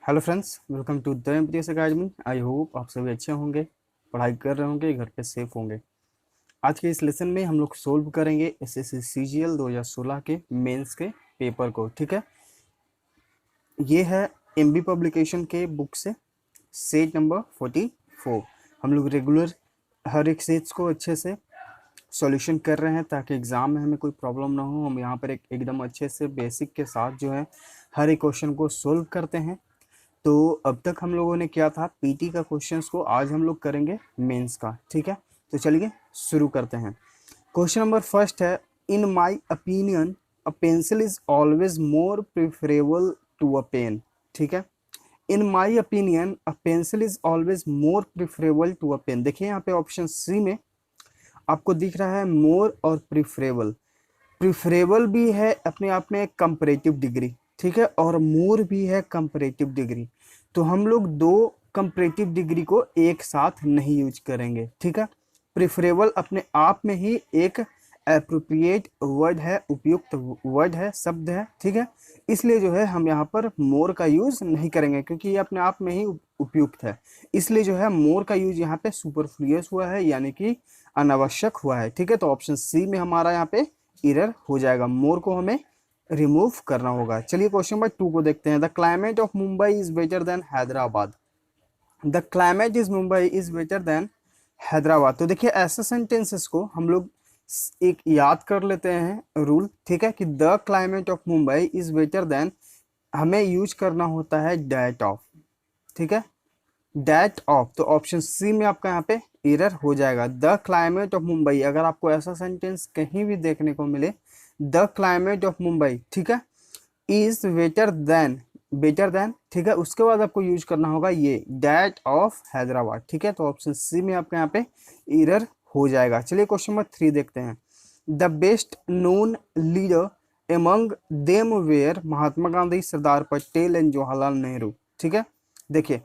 Hello friends, welcome to the MPS Academy. I hope आप सभी अच्छे होंगे, पढ़ाई कर रहे होंगे, घर पे सेफ होंगे। आज के इस लेसन में हम लोग सोल्व करेंगे एसएससी सीजीएल 2016 के मेंस के पेपर को। ठीक है, ये है एमबी पब्लिकेशन के बुक से सेट नंबर 44। हम लोग रेगुलर हर एक सेट्स को अच्छे से सॉल्यूशन कर रहे हैं ताकि एग्जाम में हमें कोई प्रॉब्लम ना हो। हम यहाँ पर एकदम अच्छे से बेसिक के साथ जो है हर एक क्वेश्चन को सोल्व करते हैं। तो अब तक हम लोगों ने किया था पीटी का क्वेश्चंस को, आज हम लोग करेंगे मेंस का। ठीक है, तो चलिए शुरू करते हैं। क्वेश्चन नंबर फर्स्ट है, in my opinion a pencil is always more preferable to a pen. ठीक है, in my opinion a pencil is always more preferable to a pen. देखिए यहाँ पे ऑप्शन सी में आपको दिख रहा है मोर और प्रिफरेबल। प्रिफरेबल भी है अपने आप में एक कंपैरेटिव डिग्री, ठीक है, और मोर भी है कंपैरेटिव डिग्री। तो हम लोग दो कंपैरेटिव डिग्री को एक साथ नहीं यूज करेंगे। ठीक है, प्रिफरेबल अपने आप में ही एक एप्रोप्रिएट वर्ड है, उपयुक्त वर्ड है, शब्द है। ठीक है, इसलिए जो है हम यहाँ पर मोर का यूज नहीं करेंगे क्योंकि ये अपने आप में ही उपयुक्त है। इसलिए जो है मोर का यूज यहाँ पे सुपरफ्लुअस हुआ है, यानी कि अनावश्यक हुआ है। ठीक है, तो ऑप्शन सी में हमारा यहाँ पे एरर हो जाएगा, मोर को हमें रिमूव करना होगा। चलिए क्वेश्चन नंबर 2 को देखते हैं। The climate of Mumbai is better than Hyderabad. The climate is Mumbai is better than Hyderabad. तो देखिए ऐसे सेंटेंसेस को हम लोग एक याद कर लेते हैं रूल। ठीक है, कि the climate of Mumbai is better than हमें यूज करना होता है डेट ऑफ। ठीक है, डेट ऑफ। तो ऑप्शन सी में आपका यहाँ पे एरर हो जाएगा। द क्लाइमेट ऑफ मुंबई, अगर आपको ऐसा सेंटेंस कहीं भी देखने को मिले, द क्लाइमेट ऑफ मुंबई, ठीक है, इज बेटर देन, ठीक है, उसके बाद आपको यूज करना होगा ये डेट ऑफ हैदराबाद। ठीक है, तो ऑप्शन सी में आपके यहाँ पे एरर हो जाएगा। चलिए क्वेश्चन नंबर 3 देखते हैं। The best known leader among them were Mahatma Gandhi, Sardar Patel and Jawaharlal Nehru. ठीक है, देखिए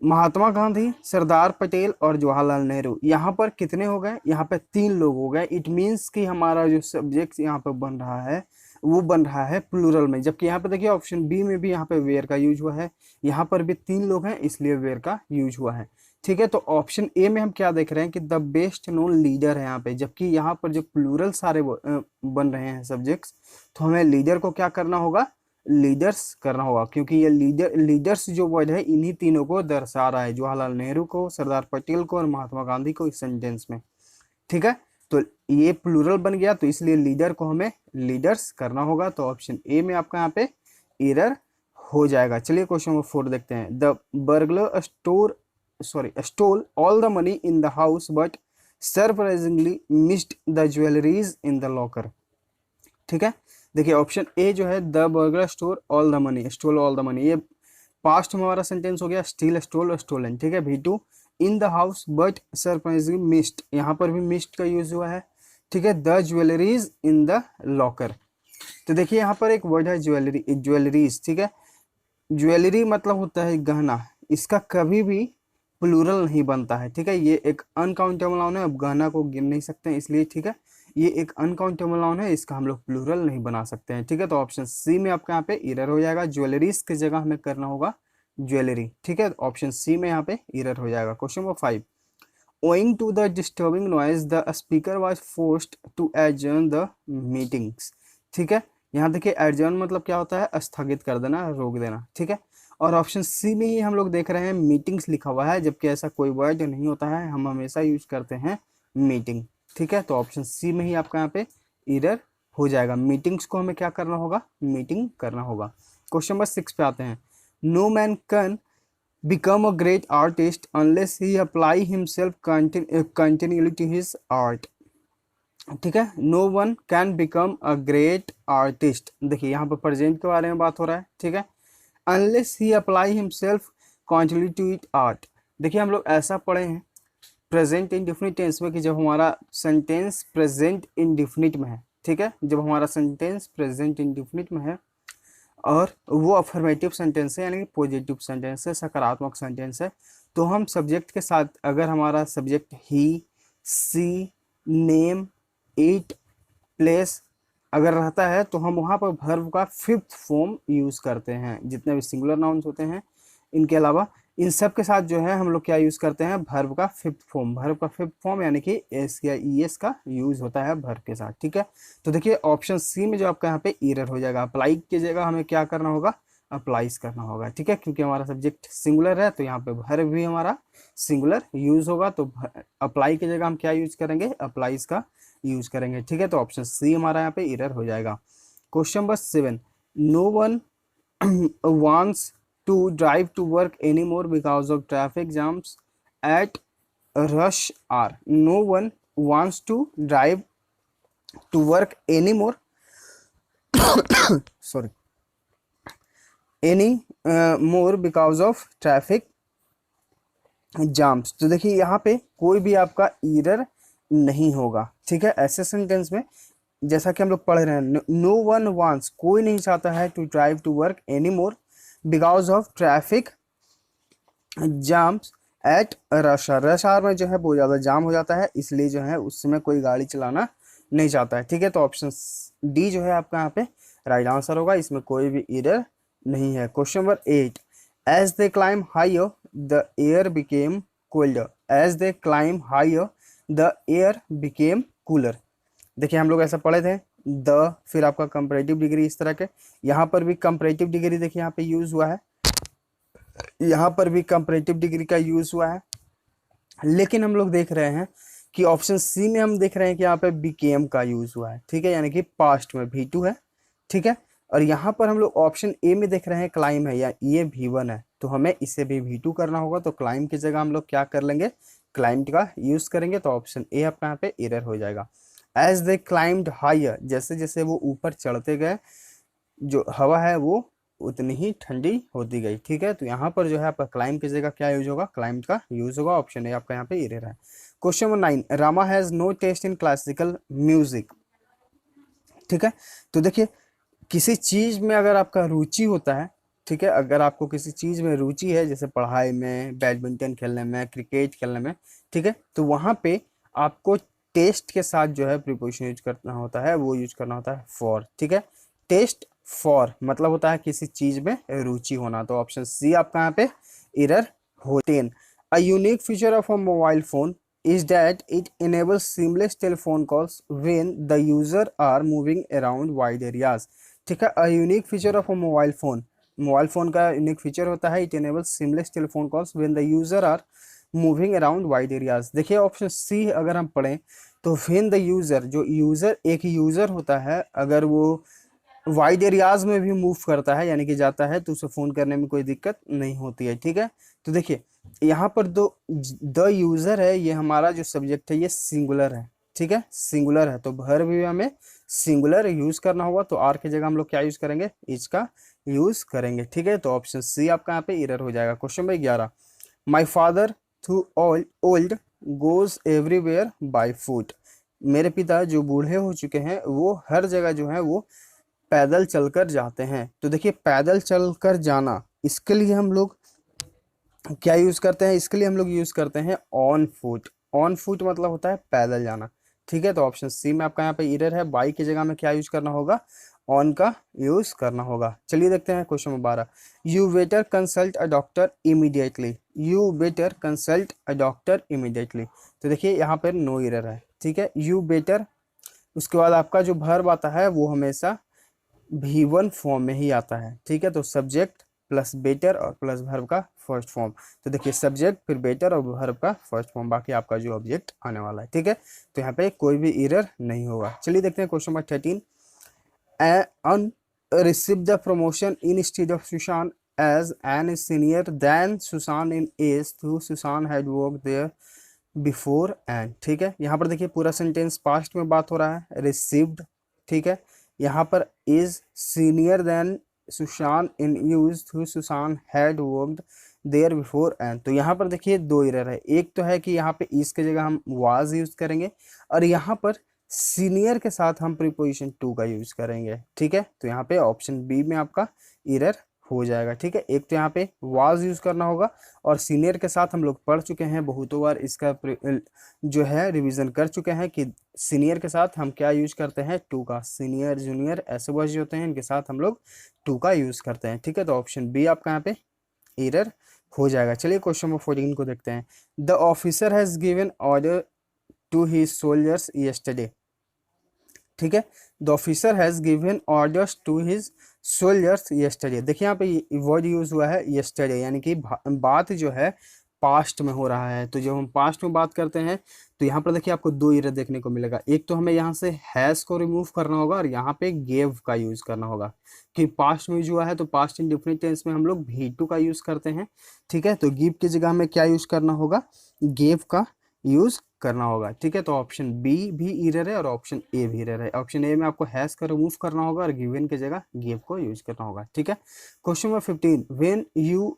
महात्मा गांधी, सरदार पटेल और जवाहरलाल नेहरू, यहाँ पर कितने हो गए? यहाँ पे 3 लोग हो गए। इट मीन्स कि हमारा जो सब्जेक्ट यहाँ पे बन रहा है वो बन रहा है प्लूरल में, जबकि यहाँ पे देखिए ऑप्शन बी में भी यहाँ पे वेयर का यूज हुआ है, यहाँ पर भी 3 लोग हैं इसलिए वेयर का यूज हुआ है। ठीक है, तो ऑप्शन ए में हम क्या देख रहे हैं कि द बेस्ट नोन लीडर है यहाँ पे, जबकि यहाँ पर जो प्लूरल सारे बन रहे हैं सब्जेक्ट्स, तो हमें लीडर को क्या करना होगा? लीडर्स करना होगा, क्योंकि ये लीडर्स जो वर्ड है इन्हीं तीनों को दर्शा रहा है, जवाहरलाल नेहरू को, सरदार पटेल को और महात्मा गांधी को इस सेंटेंस में। ठीक है, तो ये प्लूरल बन गया, तो इसलिए लीडर को हमें लीडर्स करना होगा। तो ऑप्शन ए में आपका यहाँ पे एरर हो जाएगा। चलिए क्वेश्चन नंबर 4 देखते हैं। The burglar stole all the money in the house but surprisingly missed the jewelleries in the locker. ठीक है, देखिए ऑप्शन ए जो है the burglar stole all the money, stole all the money, ये past में हमारा सेंटेंस हो गया, स्टील स्टोल और स्टोलन। ठीक है, V2 in the house but surprising missed, यहाँ पर भी मिस्ड का यूज हुआ है। ठीक है, the jewelleries in the locker. तो देखिए यहाँ पर एक वर्ड है ज्वेलरीज। ठीक है, ज्वेलरी मतलब होता है गहना, इसका कभी भी प्लूरल नहीं बनता है। ठीक है, ये एक अनकाउंटेबल नाउन है, अब गहना को गिन नहीं सकते हैं इसलिए। ठीक है, ये एक अनकाउंटेबल नाउन है, इसका हम लोग प्लूरल नहीं बना सकते हैं। ठीक है, तो ऑप्शन सी में आपका यहाँ पे एरर हो जाएगा, ज्वेलरीज की जगह हमें करना होगा ज्वेलरी। ठीक है, ऑप्शन सी में यहाँ पे एरर हो जाएगा। Question number 5, owing to the disturbing noise the speaker was forced to adjourn the meetings। ठीक है, यहाँ देखिए एडजर्न मतलब क्या होता है? स्थगित कर देना, रोक देना। ठीक है, और ऑप्शन सी में ही हम लोग देख रहे हैं मीटिंग्स लिखा हुआ है, जबकि ऐसा कोई वर्ड नहीं होता है, हम हमेशा यूज करते हैं मीटिंग। ठीक है, तो ऑप्शन सी में ही आपका यहाँ पे एरर हो जाएगा। मीटिंग्स को हमें क्या करना होगा? मीटिंग करना होगा। क्वेश्चन नंबर 6 पे आते हैं। No man can become a great artist unless he apply himself continually to his art। ठीक है, no one can become a great artist, देखिए यहाँ पर प्रेजेंट के बारे में बात हो रहा है। ठीक है, unless he apply himself continue to it art. देखिए हम लोग ऐसा पढ़े हैं प्रेजेंट इंडेफिनिट टेंस में कि जब हमारा सेंटेंस प्रेजेंट इंडेफिनिट में है, ठीक है, जब हमारा सेंटेंस प्रेजेंट इंडेफिनिट में है और वो अफर्मेटिव सेंटेंस है, यानी कि पॉजिटिव सेंटेंस है, सकारात्मक सेंटेंस है, तो हम सब्जेक्ट के साथ अगर हमारा subject he, she, name, it, place अगर रहता है तो हम वहाँ पर वर्ब का फिफ्थ फॉर्म यूज़ करते हैं। जितने भी सिंगुलर नाउन्स होते हैं इनके अलावा इन सब के साथ जो है हम लोग क्या यूज़ करते हैं, वर्ब का फिफ्थ फॉर्म। वर्ब का फिफ्थ फॉर्म यानी कि एस या ई एस का यूज़ होता है वर्ब के साथ, ठीक है। तो देखिए ऑप्शन सी में जो आपका यहाँ पे एरर हो जाएगा, अप्लाई की जगह हमें क्या करना होगा, अप्लाइज करना होगा, ठीक है। क्योंकि हमारा सब्जेक्ट सिंगुलर है तो यहाँ पे वर्ब भी हमारा सिंगुलर यूज़ होगा, तो अप्लाई की जगह हम क्या यूज़ करेंगे, अप्लाइज का यूज़ करेंगे, ठीक है। तो ऑप्शन सी हमारा यहाँ पे एरर हो जाएगा। Question number 7, no one wants to drive to work anymore because of traffic jams at rush hour. No one wants to drive to work anymore sorry any more because of traffic jams। तो देखिए यहाँ पे कोई भी आपका error नहीं होगा, ठीक है। ऐसे सेंटेंस में जैसा कि हम लोग पढ़ रहे हैं, नो वन वांट्स, कोई नहीं चाहता है, to drive to work any more because of traffic jams at rush hour. Rush hour में जो है बहुत ज़्यादा जाम हो जाता है, इसलिए जो है उस समय कोई गाड़ी चलाना नहीं चाहता है, ठीक है। तो ऑप्शन डी जो है आपका यहाँ पे राइट आंसर होगा, इसमें कोई भी एरर नहीं है। Question number 8, as they climb higher the air became colder. As they climb higher the air became cooler. देखिए हम लोग ऐसा पढ़े थे, द फिर आपका कंपैरेटिव डिग्री इस तरह के, यहाँ पर भी कंपैरेटिव डिग्री देखिए यहाँ पे यूज हुआ है, यहाँ पर भी कंपैरेटिव डिग्री का यूज हुआ है। लेकिन हम लोग देख रहे हैं कि ऑप्शन सी में हम देख रहे हैं कि यहाँ पे बीकेम का यूज हुआ है, ठीक है, यानी कि पास्ट में V2 है, ठीक है। और यहाँ पर हम लोग ऑप्शन ए में देख रहे हैं क्लाइम है, या ये V1 है, तो हमें इसे भी V2 करना होगा। तो क्लाइम की जगह हम लोग क्या कर लेंगे, क्लाइम का यूज करेंगे। तो ऑप्शन ए आपका यहाँ पे एरर हो जाएगा। एज दे क्लाइम्ड हायर, जैसे जैसे वो ऊपर चढ़ते गए, जो हवा है वो उतनी ही ठंडी होती गई, ठीक है। तो यहाँ पर जो है आपका क्लाइम की जगह क्या यूज होगा, क्लाइम का यूज होगा। ऑप्शन ए आपका यहाँ पे एरर है। Question number 9, Rama has no taste in classical music, ठीक है। तो देखिए किसी चीज में अगर आपका रुचि होता है, ठीक है, अगर आपको किसी चीज में रुचि है, जैसे पढ़ाई में, बैडमिंटन खेलने में, क्रिकेट खेलने में, ठीक है, तो वहाँ पे आपको टेस्ट के साथ जो है प्रीपोजिशन यूज करना होता है, वो यूज करना होता है फॉर, ठीक है। टेस्ट फॉर मतलब होता है किसी चीज में रुचि होना। तो ऑप्शन सी आपका यहाँ पे एरर हो। 10, a unique feature of a mobile phone is that it enables seamless telephone calls when the user are moving around wide areas, ठीक है। A unique feature of a mobile phone, mobile phone का unique feature होता है, it enables seamless telephone calls when the user are moving around wide areas। देखिए option C अगर हम पढ़ें तो when the user, जो यूजर एक यूजर होता है, अगर वो वाइड एरियाज में भी मूव करता है यानी कि जाता है, तो उसे फोन करने में कोई दिक्कत नहीं होती है, ठीक है। तो देखिए यहाँ पर दो द यूजर है, ये हमारा जो सब्जेक्ट है ये सिंगुलर है, ठीक है, सिंगुलर है, तो वर्ब भी हमें सिंगुलर यूज करना होगा। तो आर की जगह हम लोग क्या यूज करेंगे, इज का यूज करेंगे, ठीक है। तो ऑप्शन सी आपका यहाँ पे एरर हो जाएगा। Question number 11, my father through old goes everywhere by foot. मेरे पिता जो बूढ़े हो चुके हैं वो हर जगह जो है वो पैदल चलकर जाते हैं। तो देखिए पैदल चलकर जाना, इसके लिए हम लोग क्या यूज करते हैं, इसके लिए हम लोग यूज करते हैं ऑन फुट। ऑन फुट मतलब होता है पैदल जाना, ठीक है। तो ऑप्शन सी में आपका यहाँ पे एरर है, बाई की जगह में क्या यूज करना होगा, ऑन का यूज करना होगा। चलिए देखते हैं question number 12, you better consult a doctor immediately. You better consult a doctor immediately. तो देखिए यहाँ पर नो एरर है, ठीक है। यू बेटर, उसके बाद आपका जो वर्ब आता है वो हमेशा V1 फॉर्म में ही आता है, ठीक है। तो सब्जेक्ट प्लस बेटर और प्लस वर्ब का फर्स्ट फॉर्म। तो देखिए सब्जेक्ट फिर बेटर और वर्ब का फर्स्ट फॉर्म, बाकी आपका जो ऑब्जेक्ट आने वाला है, ठीक है। तो यहाँ पे कोई भी एरर नहीं होगा। चलिए देखते हैं question number 13, on receive the promotion instead of Sushant as an senior then Sushant in age through Sushant had work there before and, ठीक है। यहाँ पर देखिए पूरा सेंटेंस पास्ट में बात हो रहा है, रिसीव्ड, ठीक है। यहाँ पर is senior then Sushant in use through Sushant had worked there before and. तो यहाँ पर देखिए दो एरर है, एक तो है कि यहाँ पे इस के जगह हम वाज यूज करेंगे, और यहाँ पर सीनियर के साथ हम प्रीपोजिशन टू का यूज करेंगे, ठीक है। तो यहाँ पे ऑप्शन बी में आपका एरर हो जाएगा। ठीक है, एक तो यहाँ पे वाज यूज करना होगा, और सीनियर के साथ हम लोग पढ़ चुके हैं बहुतों बार, इसका जो है रिवीजन कर चुके हैं कि सीनियर के साथ हम क्या यूज करते हैं, टू का। सीनियर जूनियर ऐसे वर्ड जो होते हैं इनके साथ हम लोग टू का यूज करते हैं। ठीक है, तो ऑप्शन बी आपका यहाँ पे एरर हो जाएगा। चलिए क्वेश्चन नंबर 14 को देखते हैं। The officer has given order to his soldiers yesterday. ठीक है, the officer has given orders to his soldiers yesterday. देखिए यहाँ पे वर्ड यूज हुआ है यस्टरडे, यानी कि बात जो है पास्ट में हो रहा है। तो जब हम पास्ट में बात करते हैं तो यहाँ पर देखिए आपको दो एरर देखने को मिलेगा। एक तो हमें यहाँ से हैज को रिमूव करना होगा, और यहाँ पे गेव का यूज करना होगा, कि पास्ट में यूज हुआ है तो पास्ट इंडेफिनिट टेंस में हम लोग भी टू का यूज करते हैं। ठीक है, तो गिव की जगह हमें क्या यूज करना होगा, गेव का यूज करना होगा। ठीक है, तो ऑप्शन बी भी एरर है और ऑप्शन ए भी एरर है। ऑप्शन ए में आपको हैज का रिमूव करना होगा और गिवन की जगह गिव को यूज करना होगा। ठीक है, question number 15,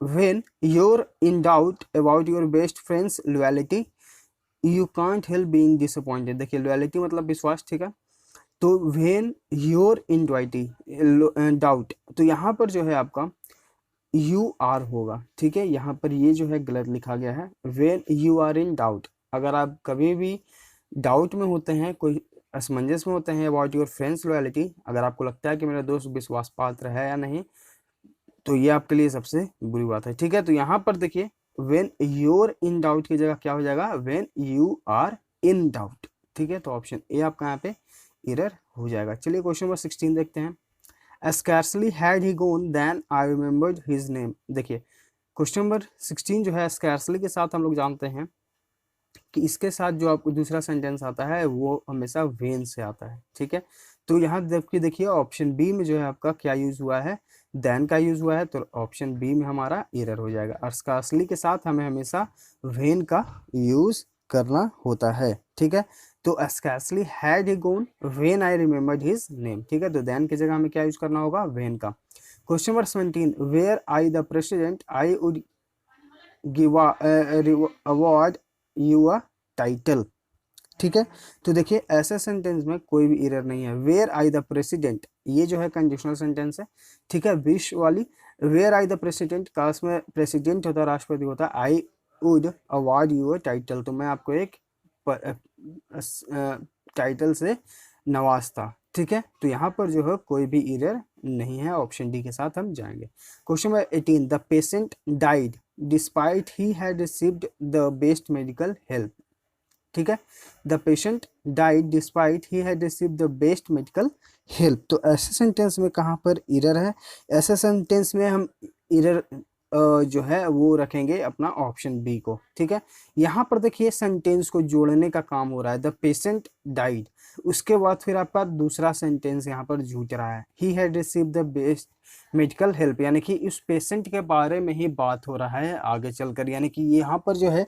when you're in doubt about your best friend's loyalty you can't help being disappointed। देखिए loyalty मतलब विश्वास। ठीक है, तो when you're in doubt, तो यहाँ पर जो है आपका यू आर होगा। ठीक है, यहाँ पर ये जो है गलत लिखा गया है, when you are in doubt। अगर आप कभी भी डाउट में होते हैं, कोई असमंजस में होते हैं अबाउट योर फ्रेंड्स लॉयलिटी, अगर आपको लगता है कि मेरा दोस्त विश्वास पात्र है या नहीं, तो ये आपके लिए सबसे बुरी बात है। ठीक है, तो यहाँ पर देखिए when you're in doubt की जगह क्या हो जाएगा, when you are in doubt। ठीक है, तो ऑप्शन ए आपका यहाँ पे एरर हो जाएगा। चलिए क्वेश्चन नंबर 16 देखते हैं। Scarcely had he gone then I remembered his name। देखिए क्वेश्चन नंबर 16 जो है scarcely के साथ हम लोग जानते हैं कि इसके साथ जो आपको दूसरा सेंटेंस आता है वो हमेशा वेन से आता है। ठीक है, तो यहाँ जबकि देखिए ऑप्शन बी में जो है आपका क्या यूज हुआ है, देन का यूज हुआ है, तो ऑप्शन बी में हमारा एरर हो जाएगा। और स्कार्सली के साथ हमें हमेशा वेन का यूज करना होता है। ठीक है, तो scarcely had he gone when I remembered his name. ठीक है, तो देन की जगह हमें क्या यूज करना होगा, वेन का। Question number 17, were I the president I would give award you a title. ठीक है, तो देखिए ऐसे सेंटेंस में कोई भी एरर नहीं है। वेयर आई द प्रेसिडेंट, ये जो है कंडीशनल सेंटेंस है। ठीक है, विश वाली वेयर आई द प्रेसिडेंट, काश में प्रेसिडेंट होता है, राष्ट्रपति होता है, I would award you a title, तो मैं आपको एक टाइटल से नवाजता। ठीक है, तो यहाँ पर जो है कोई भी एरर नहीं है, ऑप्शन डी के साथ हम जाएंगे। Question number 18, the patient died despite he had received the best medical help. ठीक है, the patient died despite he had received the best medical help. तो ऐसे सेंटेंस में कहाँ पर एरर है, ऐसे सेंटेंस में हम एरर जो है वो रखेंगे अपना ऑप्शन बी को। ठीक है, यहाँ पर देखिए सेंटेंस को जोड़ने का काम हो रहा है, द पेशेंट डाइड, उसके बाद फिर आपका दूसरा सेंटेंस यहाँ पर जूझ रहा है, he had received the best medical help, यानी कि इस पेशेंट के बारे में ही बात हो रहा है आगे चलकर, यानी कि यहाँ पर जो है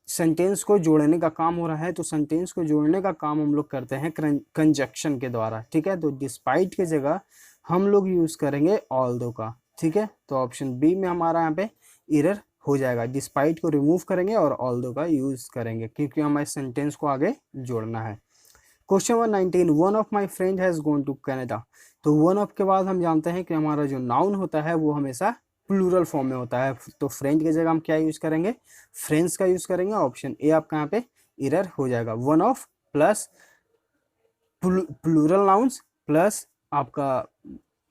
सेंटेंस को जोड़ने का काम हो रहा है। तो सेंटेंस को जोड़ने का काम हम लोग करते हैं कंजक्शन के द्वारा। ठीक है, तो डिस्पाइट की जगह हम लोग यूज करेंगे ऑल्दो का। ठीक है, तो ऑप्शन बी में हमारा यहाँ पे एरर हो जाएगा, डिस्पाइट को रिमूव करेंगे और ऑल्दो का यूज करेंगे, क्योंकि हमें सेंटेंस को आगे जोड़ना है। Question number 19, one of my friend has gone to Canada. तो वन ऑफ के बाद हम जानते हैं कि हमारा जो नाउन होता है वो हमेशा प्लूरल फॉर्म में होता है, तो फ्रेंड की जगह हम क्या यूज करेंगे, फ्रेंड्स का यूज करेंगे। ऑप्शन ए आपका यहाँ पे एरर हो जाएगा। One of plus plural nouns plus आपका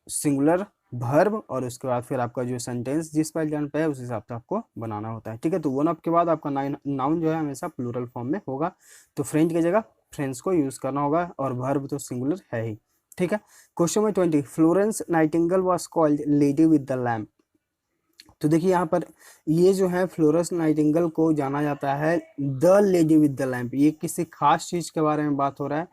सिंगुलर वर्ब, और उसके बाद फिर आपका जो सेंटेंस जिस पैटर्न पे है उस हिसाब से आपको बनाना होता है। ठीक है, तो वन ऑफ के बाद आपका नाउन जो है हमेशा प्लूरल फॉर्म में होगा, तो फ्रेंड की जगह फ्रेंड्स को यूज करना होगा, और वर्ब तो सिंगुलर है ही। ठीक है, question number 20, Florence Nightingale was called lady with the lamp. तो देखिए यहाँ पर ये जो है फ्लोरेंस नाइटिंगेल को जाना जाता है the lady with the lamp, ये किसी खास चीज के बारे में बात हो रहा है।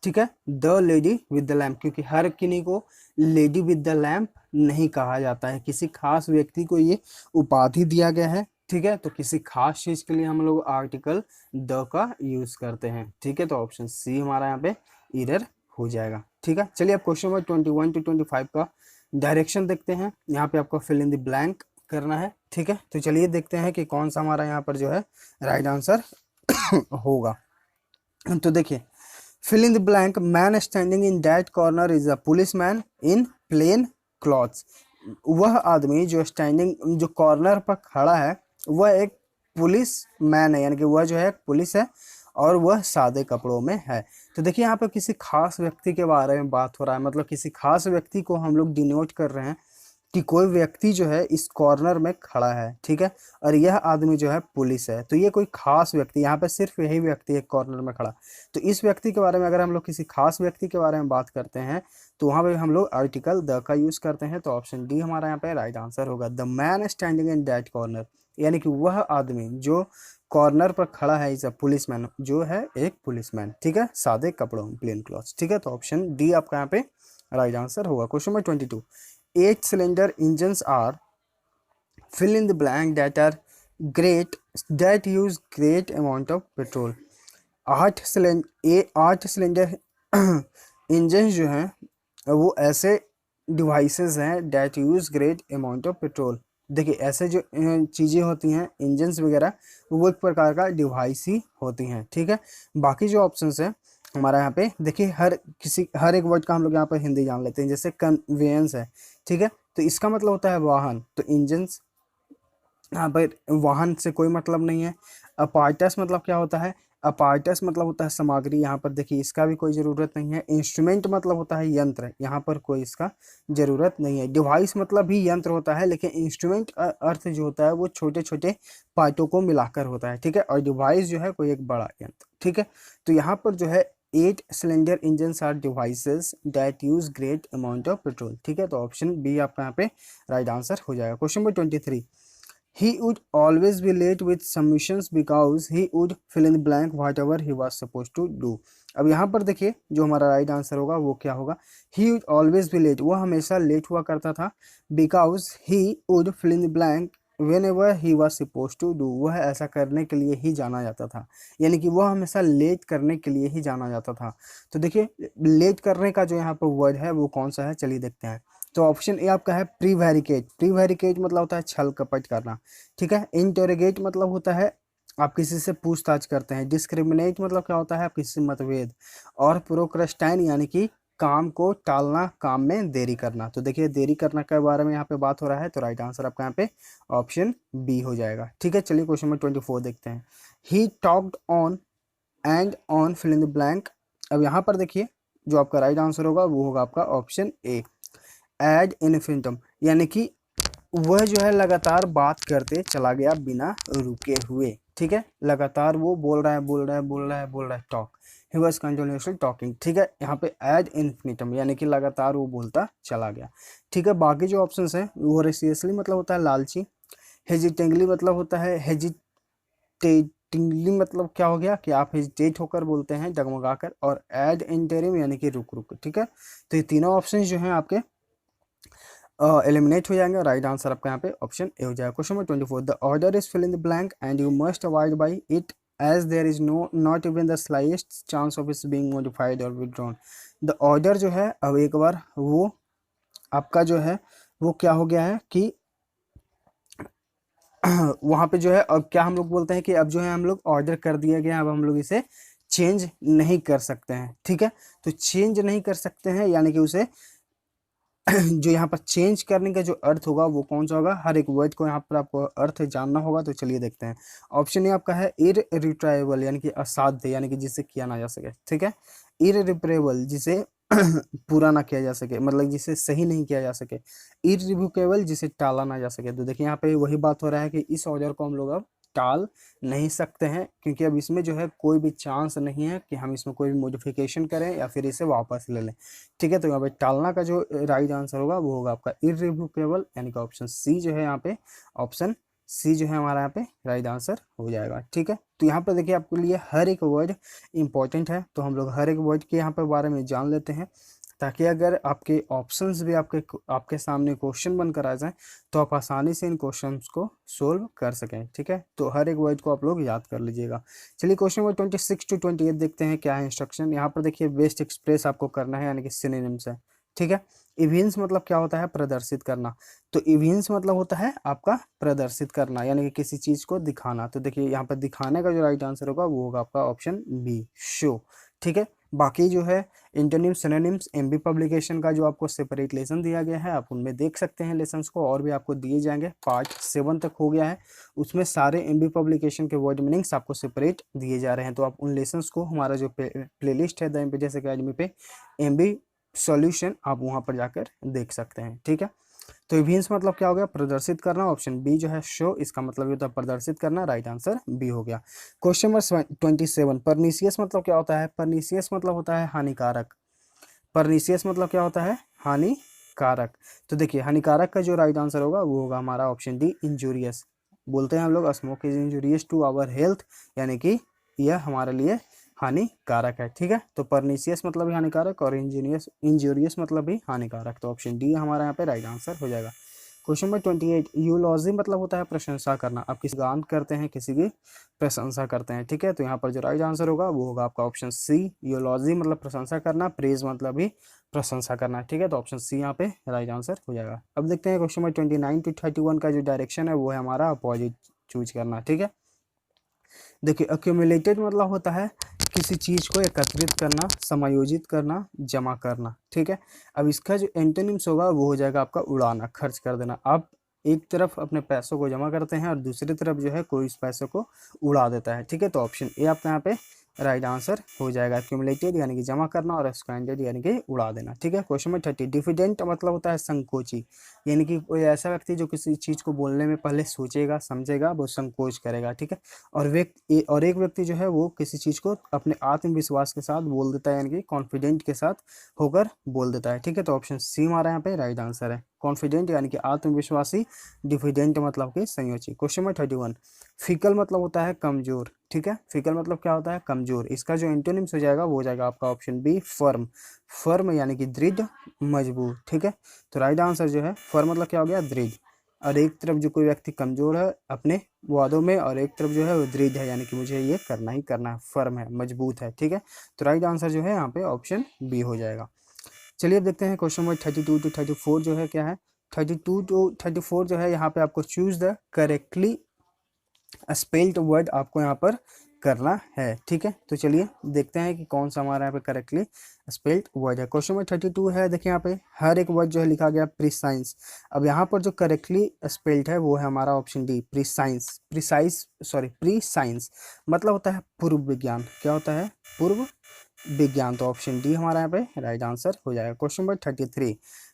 ठीक है, the lady with the lamp, क्योंकि हर किसी को लेडी विद द लैम्प नहीं कहा जाता है, किसी खास व्यक्ति को ये उपाधि दिया गया है। ठीक है, तो किसी खास चीज के लिए हम लोग आर्टिकल द का यूज करते हैं। ठीक है, तो ऑप्शन सी हमारा यहाँ पे एरर हो जाएगा। ठीक है, चलिए अब क्वेश्चन नंबर 21 to 25 का डायरेक्शन देखते हैं। यहाँ पे आपको फिल इन द ब्लैंक करना है। ठीक है, तो चलिए देखते हैं कि कौन सा हमारा यहाँ पर जो है राइट आंसर होगा। तो देखिए fill in the blank, man standing in that corner is a police man in plain clothes. वह आदमी जो स्टैंडिंग जो कॉर्नर पर खड़ा है वह एक पुलिस मैन है, यानी कि वह जो है पुलिस है और वह सादे कपड़ों में है। तो देखिए यहाँ पर किसी खास व्यक्ति के बारे में बात हो रहा है, मतलब किसी खास व्यक्ति को हम लोग डिनोट कर रहे हैं कि कोई व्यक्ति जो है इस कॉर्नर में खड़ा है, ठीक है, और यह आदमी जो है पुलिस है। तो ये कोई खास व्यक्ति, यहाँ पे सिर्फ यही व्यक्ति एक कॉर्नर में खड़ा। तो इस व्यक्ति के बारे में अगर हम लोग किसी खास व्यक्ति के बारे में बात करते हैं तो वहाँ पे हम लोग आर्टिकल द का यूज करते हैं। तो ऑप्शन डी हमारा यहाँ पे राइट आंसर होगा, the man standing in that corner, यानी कि वह आदमी जो कॉर्नर पर खड़ा है इज अ पुलिसमैन, जो है एक पुलिसमैन, ठीक है, सादे कपड़ों में, प्लेन क्लॉथ्स, ठीक है। तो ऑप्शन डी आपका यहाँ पे राइट आंसर होगा। Question number 22, 8 cylinder engines are fill in the blank that use great amount of petrol। 8 cylinder engine जो हैं वो ऐसे डिवाइसेस हैं that use great amount of petrol। देखिए ऐसे जो चीज़ें होती हैं इंजन्स वगैरह वो एक प्रकार का डिवाइस ही होती हैं, ठीक है। बाकी जो ऑप्शंस हैं हमारा यहाँ पे देखिए हर एक वर्ड का हम लोग यहाँ पर हिंदी जान लेते हैं। जैसे कन्वेयंस है, ठीक है, तो इसका मतलब होता है वाहन, तो इंजन्स यहाँ पर वाहन से कोई मतलब नहीं है। अपार्टस मतलब क्या होता है, अपार्टस मतलब होता है सामग्री, यहाँ पर देखिए इसका भी कोई ज़रूरत नहीं है। इंस्ट्रूमेंट मतलब होता है यंत्र, यहाँ पर कोई इसका ज़रूरत नहीं है। डिवाइस मतलब भी यंत्र होता है, लेकिन इंस्ट्रूमेंट अर्थ जो होता है वो छोटे छोटे पार्टों को मिलाकर होता है, ठीक है, और डिवाइस जो है कोई एक बड़ा यंत्र, ठीक है। तो यहाँ पर जो है 8 cylinder engines are devices that use great amount of petrol, ठीक है। तो ऑप्शन बी आपका यहाँ पे राइट आंसर हो जाएगा। Question number 23, he would always be late with submissions because he would fill in the blank whatever he was supposed to do। अब यहाँ पर देखिए जो हमारा राइट आंसर होगा वो क्या होगा, he would always be late, वह हमेशा लेट हुआ करता था, because he would fill in the blank whenever he was supposed to do, वह ऐसा करने के लिए ही जाना जाता था, यानी कि वह हमेशा लेट करने के लिए ही जाना जाता था। तो देखिए लेट करने का जो यहाँ पर वर्ड है वो कौन सा है, चलिए देखते हैं। तो ऑप्शन ए आपका है प्रीवैरिकेट। प्रीवैरिकेट मतलब होता है छल कपट करना, ठीक है। इंटरोगेट मतलब होता है आप किसी से पूछताछ करते हैं। डिस्क्रिमिनेट मतलब क्या होता है, आप किसी से मतभेद। और प्रोक्रेस्टाइन यानी कि काम को टालना, काम में देरी करना। तो देखिए देरी करना के बारे में यहाँ पे बात हो रहा है, तो राइट आंसर आपका यहाँ पे ऑप्शन बी हो जाएगा, ठीक है। चलिए क्वेश्चन नंबर 24 देखते हैं। He talked on and on fill in the blank. अब यहाँ पर देखिए जो आपका राइट आंसर होगा वो होगा आपका ऑप्शन ए, एड इन्फिनिटम, यानी कि वह जो है लगातार बात करते चला गया बिना रुके हुए, ठीक है। लगातार वो बोल रहा है, talk, he was continuously talking, ठीक है। यहाँ पे एड इन्फिनिटम यानी कि लगातार वो बोलता चला गया, ठीक है। बाकी जो ऑप्शंस हैं वो रेसियसली मतलब होता है लालची, हेजिटेंगली मतलब होता है हेजिटेटिंगली मतलब क्या हो गया कि आप हेजिटेट होकर बोलते हैं डगमगा कर, और एड इंटरिम यानी कि रुक रुक, ठीक है। तो ये तीनों ऑप्शन जो हैं आपके एलिमिनेट हो जाएंगे, राइट आंसर आपका यहाँ पे ऑप्शन ए हो जाएगा। Question number 24, the order is fill in the blank and you must avoid by it as there is not even the slightest chance of its being modified और withdrawn. The order जो है अब एक बार वो आपका जो है वो क्या हो गया है कि वहाँ पे जो है अब क्या हम लोग बोलते हैं कि अब जो है हम लोग ऑर्डर कर दिया गया, अब हम लोग इसे चेंज नहीं कर सकते हैं, ठीक है। तो चेंज नहीं कर सकते हैं यानी कि उसे जो यहाँ पर चेंज करने का जो अर्थ होगा वो कौन सा होगा, हर एक वर्ड को यहाँ पर आपको अर्थ जानना होगा। तो चलिए देखते हैं। ऑप्शन ए आपका है इररिट्राएबल यानी कि असाध्य, यानी कि जिसे किया ना जा सके, ठीक है। इररिपरेबल जिसे पूरा ना किया जा सके, मतलब जिसे सही नहीं किया जा सके। इररिवोकेबल जिसे टाला ना जा सके। तो देखिए यहाँ पे वही बात हो रहा है कि इस ऑर्डर को हम लोग अब टाल नहीं सकते हैं, क्योंकि अब इसमें जो है कोई भी चांस नहीं है कि हम इसमें कोई भी मॉडिफिकेशन करें या फिर इसे वापस ले लें, ठीक है। तो यहाँ पे टालना का जो राइट आंसर होगा वो होगा आपका इररिवोकेबल, यानी कि ऑप्शन सी जो है यहाँ पे, ऑप्शन सी जो है हमारा यहाँ पे राइट आंसर हो जाएगा, ठीक है। तो यहाँ पर देखिए आपके लिए हर एक वर्ड इंपॉर्टेंट है, तो हम लोग हर एक वर्ड के यहाँ पर बारे में जान लेते हैं, ताकि अगर आपके ऑप्शंस भी आपके सामने क्वेश्चन बनकर आ जाए तो आप आसानी से इन क्वेश्चंस को सोल्व कर सकें, ठीक है। तो हर एक वर्ड को आप लोग याद कर लीजिएगा। चलिए क्वेश्चन नंबर 26 to 28 देखते हैं क्या है इंस्ट्रक्शन। यहाँ पर देखिए बेस्ट एक्सप्रेस आपको करना है, यानी कि सिनोनिम्स है, ठीक है। इविंस मतलब क्या होता है, प्रदर्शित करना। तो इविंस मतलब होता है आपका प्रदर्शित करना, यानी कि किसी चीज को दिखाना। तो देखिए यहाँ पर दिखाने का जो राइट आंसर होगा वो होगा आपका ऑप्शन बी, शो, ठीक है। बाकी जो है इंटरनिम सिनोनिम्स एमबी पब्लिकेशन का जो आपको सेपरेट लेसन दिया गया है, आप उनमें देख सकते हैं लेसन्स को, और भी आपको दिए जाएंगे। पार्ट 7 तक हो गया है, उसमें सारे एमबी पब्लिकेशन के वर्ड मीनिंग्स आपको सेपरेट दिए जा रहे हैं। तो आप उन लेसन्स को हमारा जो प्लेलिस्ट है द एमपीटीएस एकेडमी पे एमबी सॉल्यूशन, आप वहाँ पर जाकर देख सकते हैं। ठीक है, तो इविंस मतलब क्या हो गया, प्रदर्शित करना। ऑप्शन बी जो है शो, इसका मतलब ये होता है प्रदर्शित करना, राइट आंसर बी हो गया। क्वेश्चन नंबर 27, परनीसियस मतलब क्या होता है? परनीसियस मतलब होता है हानिकारक। परनीसियस मतलब क्या होता है? हानिकारक। तो देखिए हानिकारक का जो राइट आंसर होगा वो होगा हमारा ऑप्शन डी, इंजूरियस। बोलते हैं हम लोग smoke is injurious to our health, यानी कि यह हमारे लिए हानिकारक है। ठीक है, तो परनीसियस मतलब भी हानिकारक और इंजूरियस मतलब भी हानिकारक। तो ऑप्शन डी हमारा यहाँ पे राइट आंसर हो जाएगा। क्वेश्चन नंबर 28, यूलॉजी मतलब होता है प्रशंसा करना। आप किसी गान करते हैं, किसी की प्रशंसा करते हैं। ठीक है, तो यहाँ पर जो राइट आंसर होगा वो होगा आपका ऑप्शन सी, यूलॉजी मतलब प्रशंसा करना, प्रेज मतलब भी प्रशंसा करना। ठीक है, तो ऑप्शन सी यहाँ पे राइट आंसर हो जाएगा। अब देखते हैं क्वेश्चन नंबर 29 टू 31 का जो डायरेक्शन है वो है हमारा अपोजिट चूज करना। ठीक है, देखिए अक्यूमुलेटेड मतलब होता है किसी चीज को एकत्रित करना, समायोजित करना, जमा करना। ठीक है, अब इसका जो एंटोनिम्स होगा वो हो जाएगा आपका उड़ाना, खर्च कर देना। आप एक तरफ अपने पैसों को जमा करते हैं और दूसरी तरफ जो है कोई इस पैसों को उड़ा देता है। ठीक है, तो ऑप्शन ए आपका यहाँ पे राइट आंसर हो जाएगा। एक्यूमुलेटेड यानी कि जमा करना और एक्सपेंडेड यानी कि उड़ा देना। ठीक है, क्वेश्चन नंबर 30, डिफिडेंट मतलब होता है संकोची, यानी कि कोई ऐसा व्यक्ति जो किसी चीज को बोलने में पहले सोचेगा समझेगा, वो संकोच करेगा। ठीक है, और एक व्यक्ति जो है वो किसी चीज को अपने आत्मविश्वास के साथ बोल देता है, यानी कि कॉन्फिडेंट के साथ होकर बोल देता है। ठीक है, तो ऑप्शन सी हमारा यहाँ पे राइट आंसर है, कॉन्फिडेंट यानी कि आत्मविश्वासी, डिफिडेंट मतलब कि संयोजी। क्वेश्चन नंबर 31, फिकल मतलब होता है कमजोर। ठीक है, फिकल मतलब क्या होता है? कमजोर। इसका जो एंटोनिम्स हो जाएगा वो हो जाएगा आपका ऑप्शन बी, फर्म। फर्म यानी कि दृढ़, मजबूत। ठीक है, तो राइट आंसर जो है फर्म मतलब क्या हो गया? दृढ़। और एक तरफ जो कोई व्यक्ति कमजोर है अपने वादों में, और एक तरफ जो है वो दृढ़ है, यानी कि मुझे ये करना ही करना है, फर्म है, मजबूत है। ठीक है, तो राइट आंसर जो है यहाँ पे ऑप्शन बी हो जाएगा। चलिए अब देखते हैं क्वेश्चन नंबर 32 टू 34 जो है क्या है। 32 टू 34 जो है यहाँ पे आपको choose the correctly spelled word आपको यहाँ पर करना है। ठीक है, तो चलिए देखते हैं कि कौन सा हमारा यहाँ पे करेक्टली स्पेल्ड वर्ड है। क्वेश्चन नंबर 32 है, देखिए यहाँ पे हर एक वर्ड जो है लिखा गया प्रिसाइंस। अब यहाँ पर जो करेक्टली स्पेल्ड है वो है हमारा ऑप्शन डी, प्रिसाइंस। प्रीसाइंस मतलब होता है पूर्व विज्ञान। क्या होता है? पूर्व विज्ञान। तो ऑप्शन डी हमारा यहाँ पे राइट आंसर हो जाएगा। क्वेश्चन नंबर 33,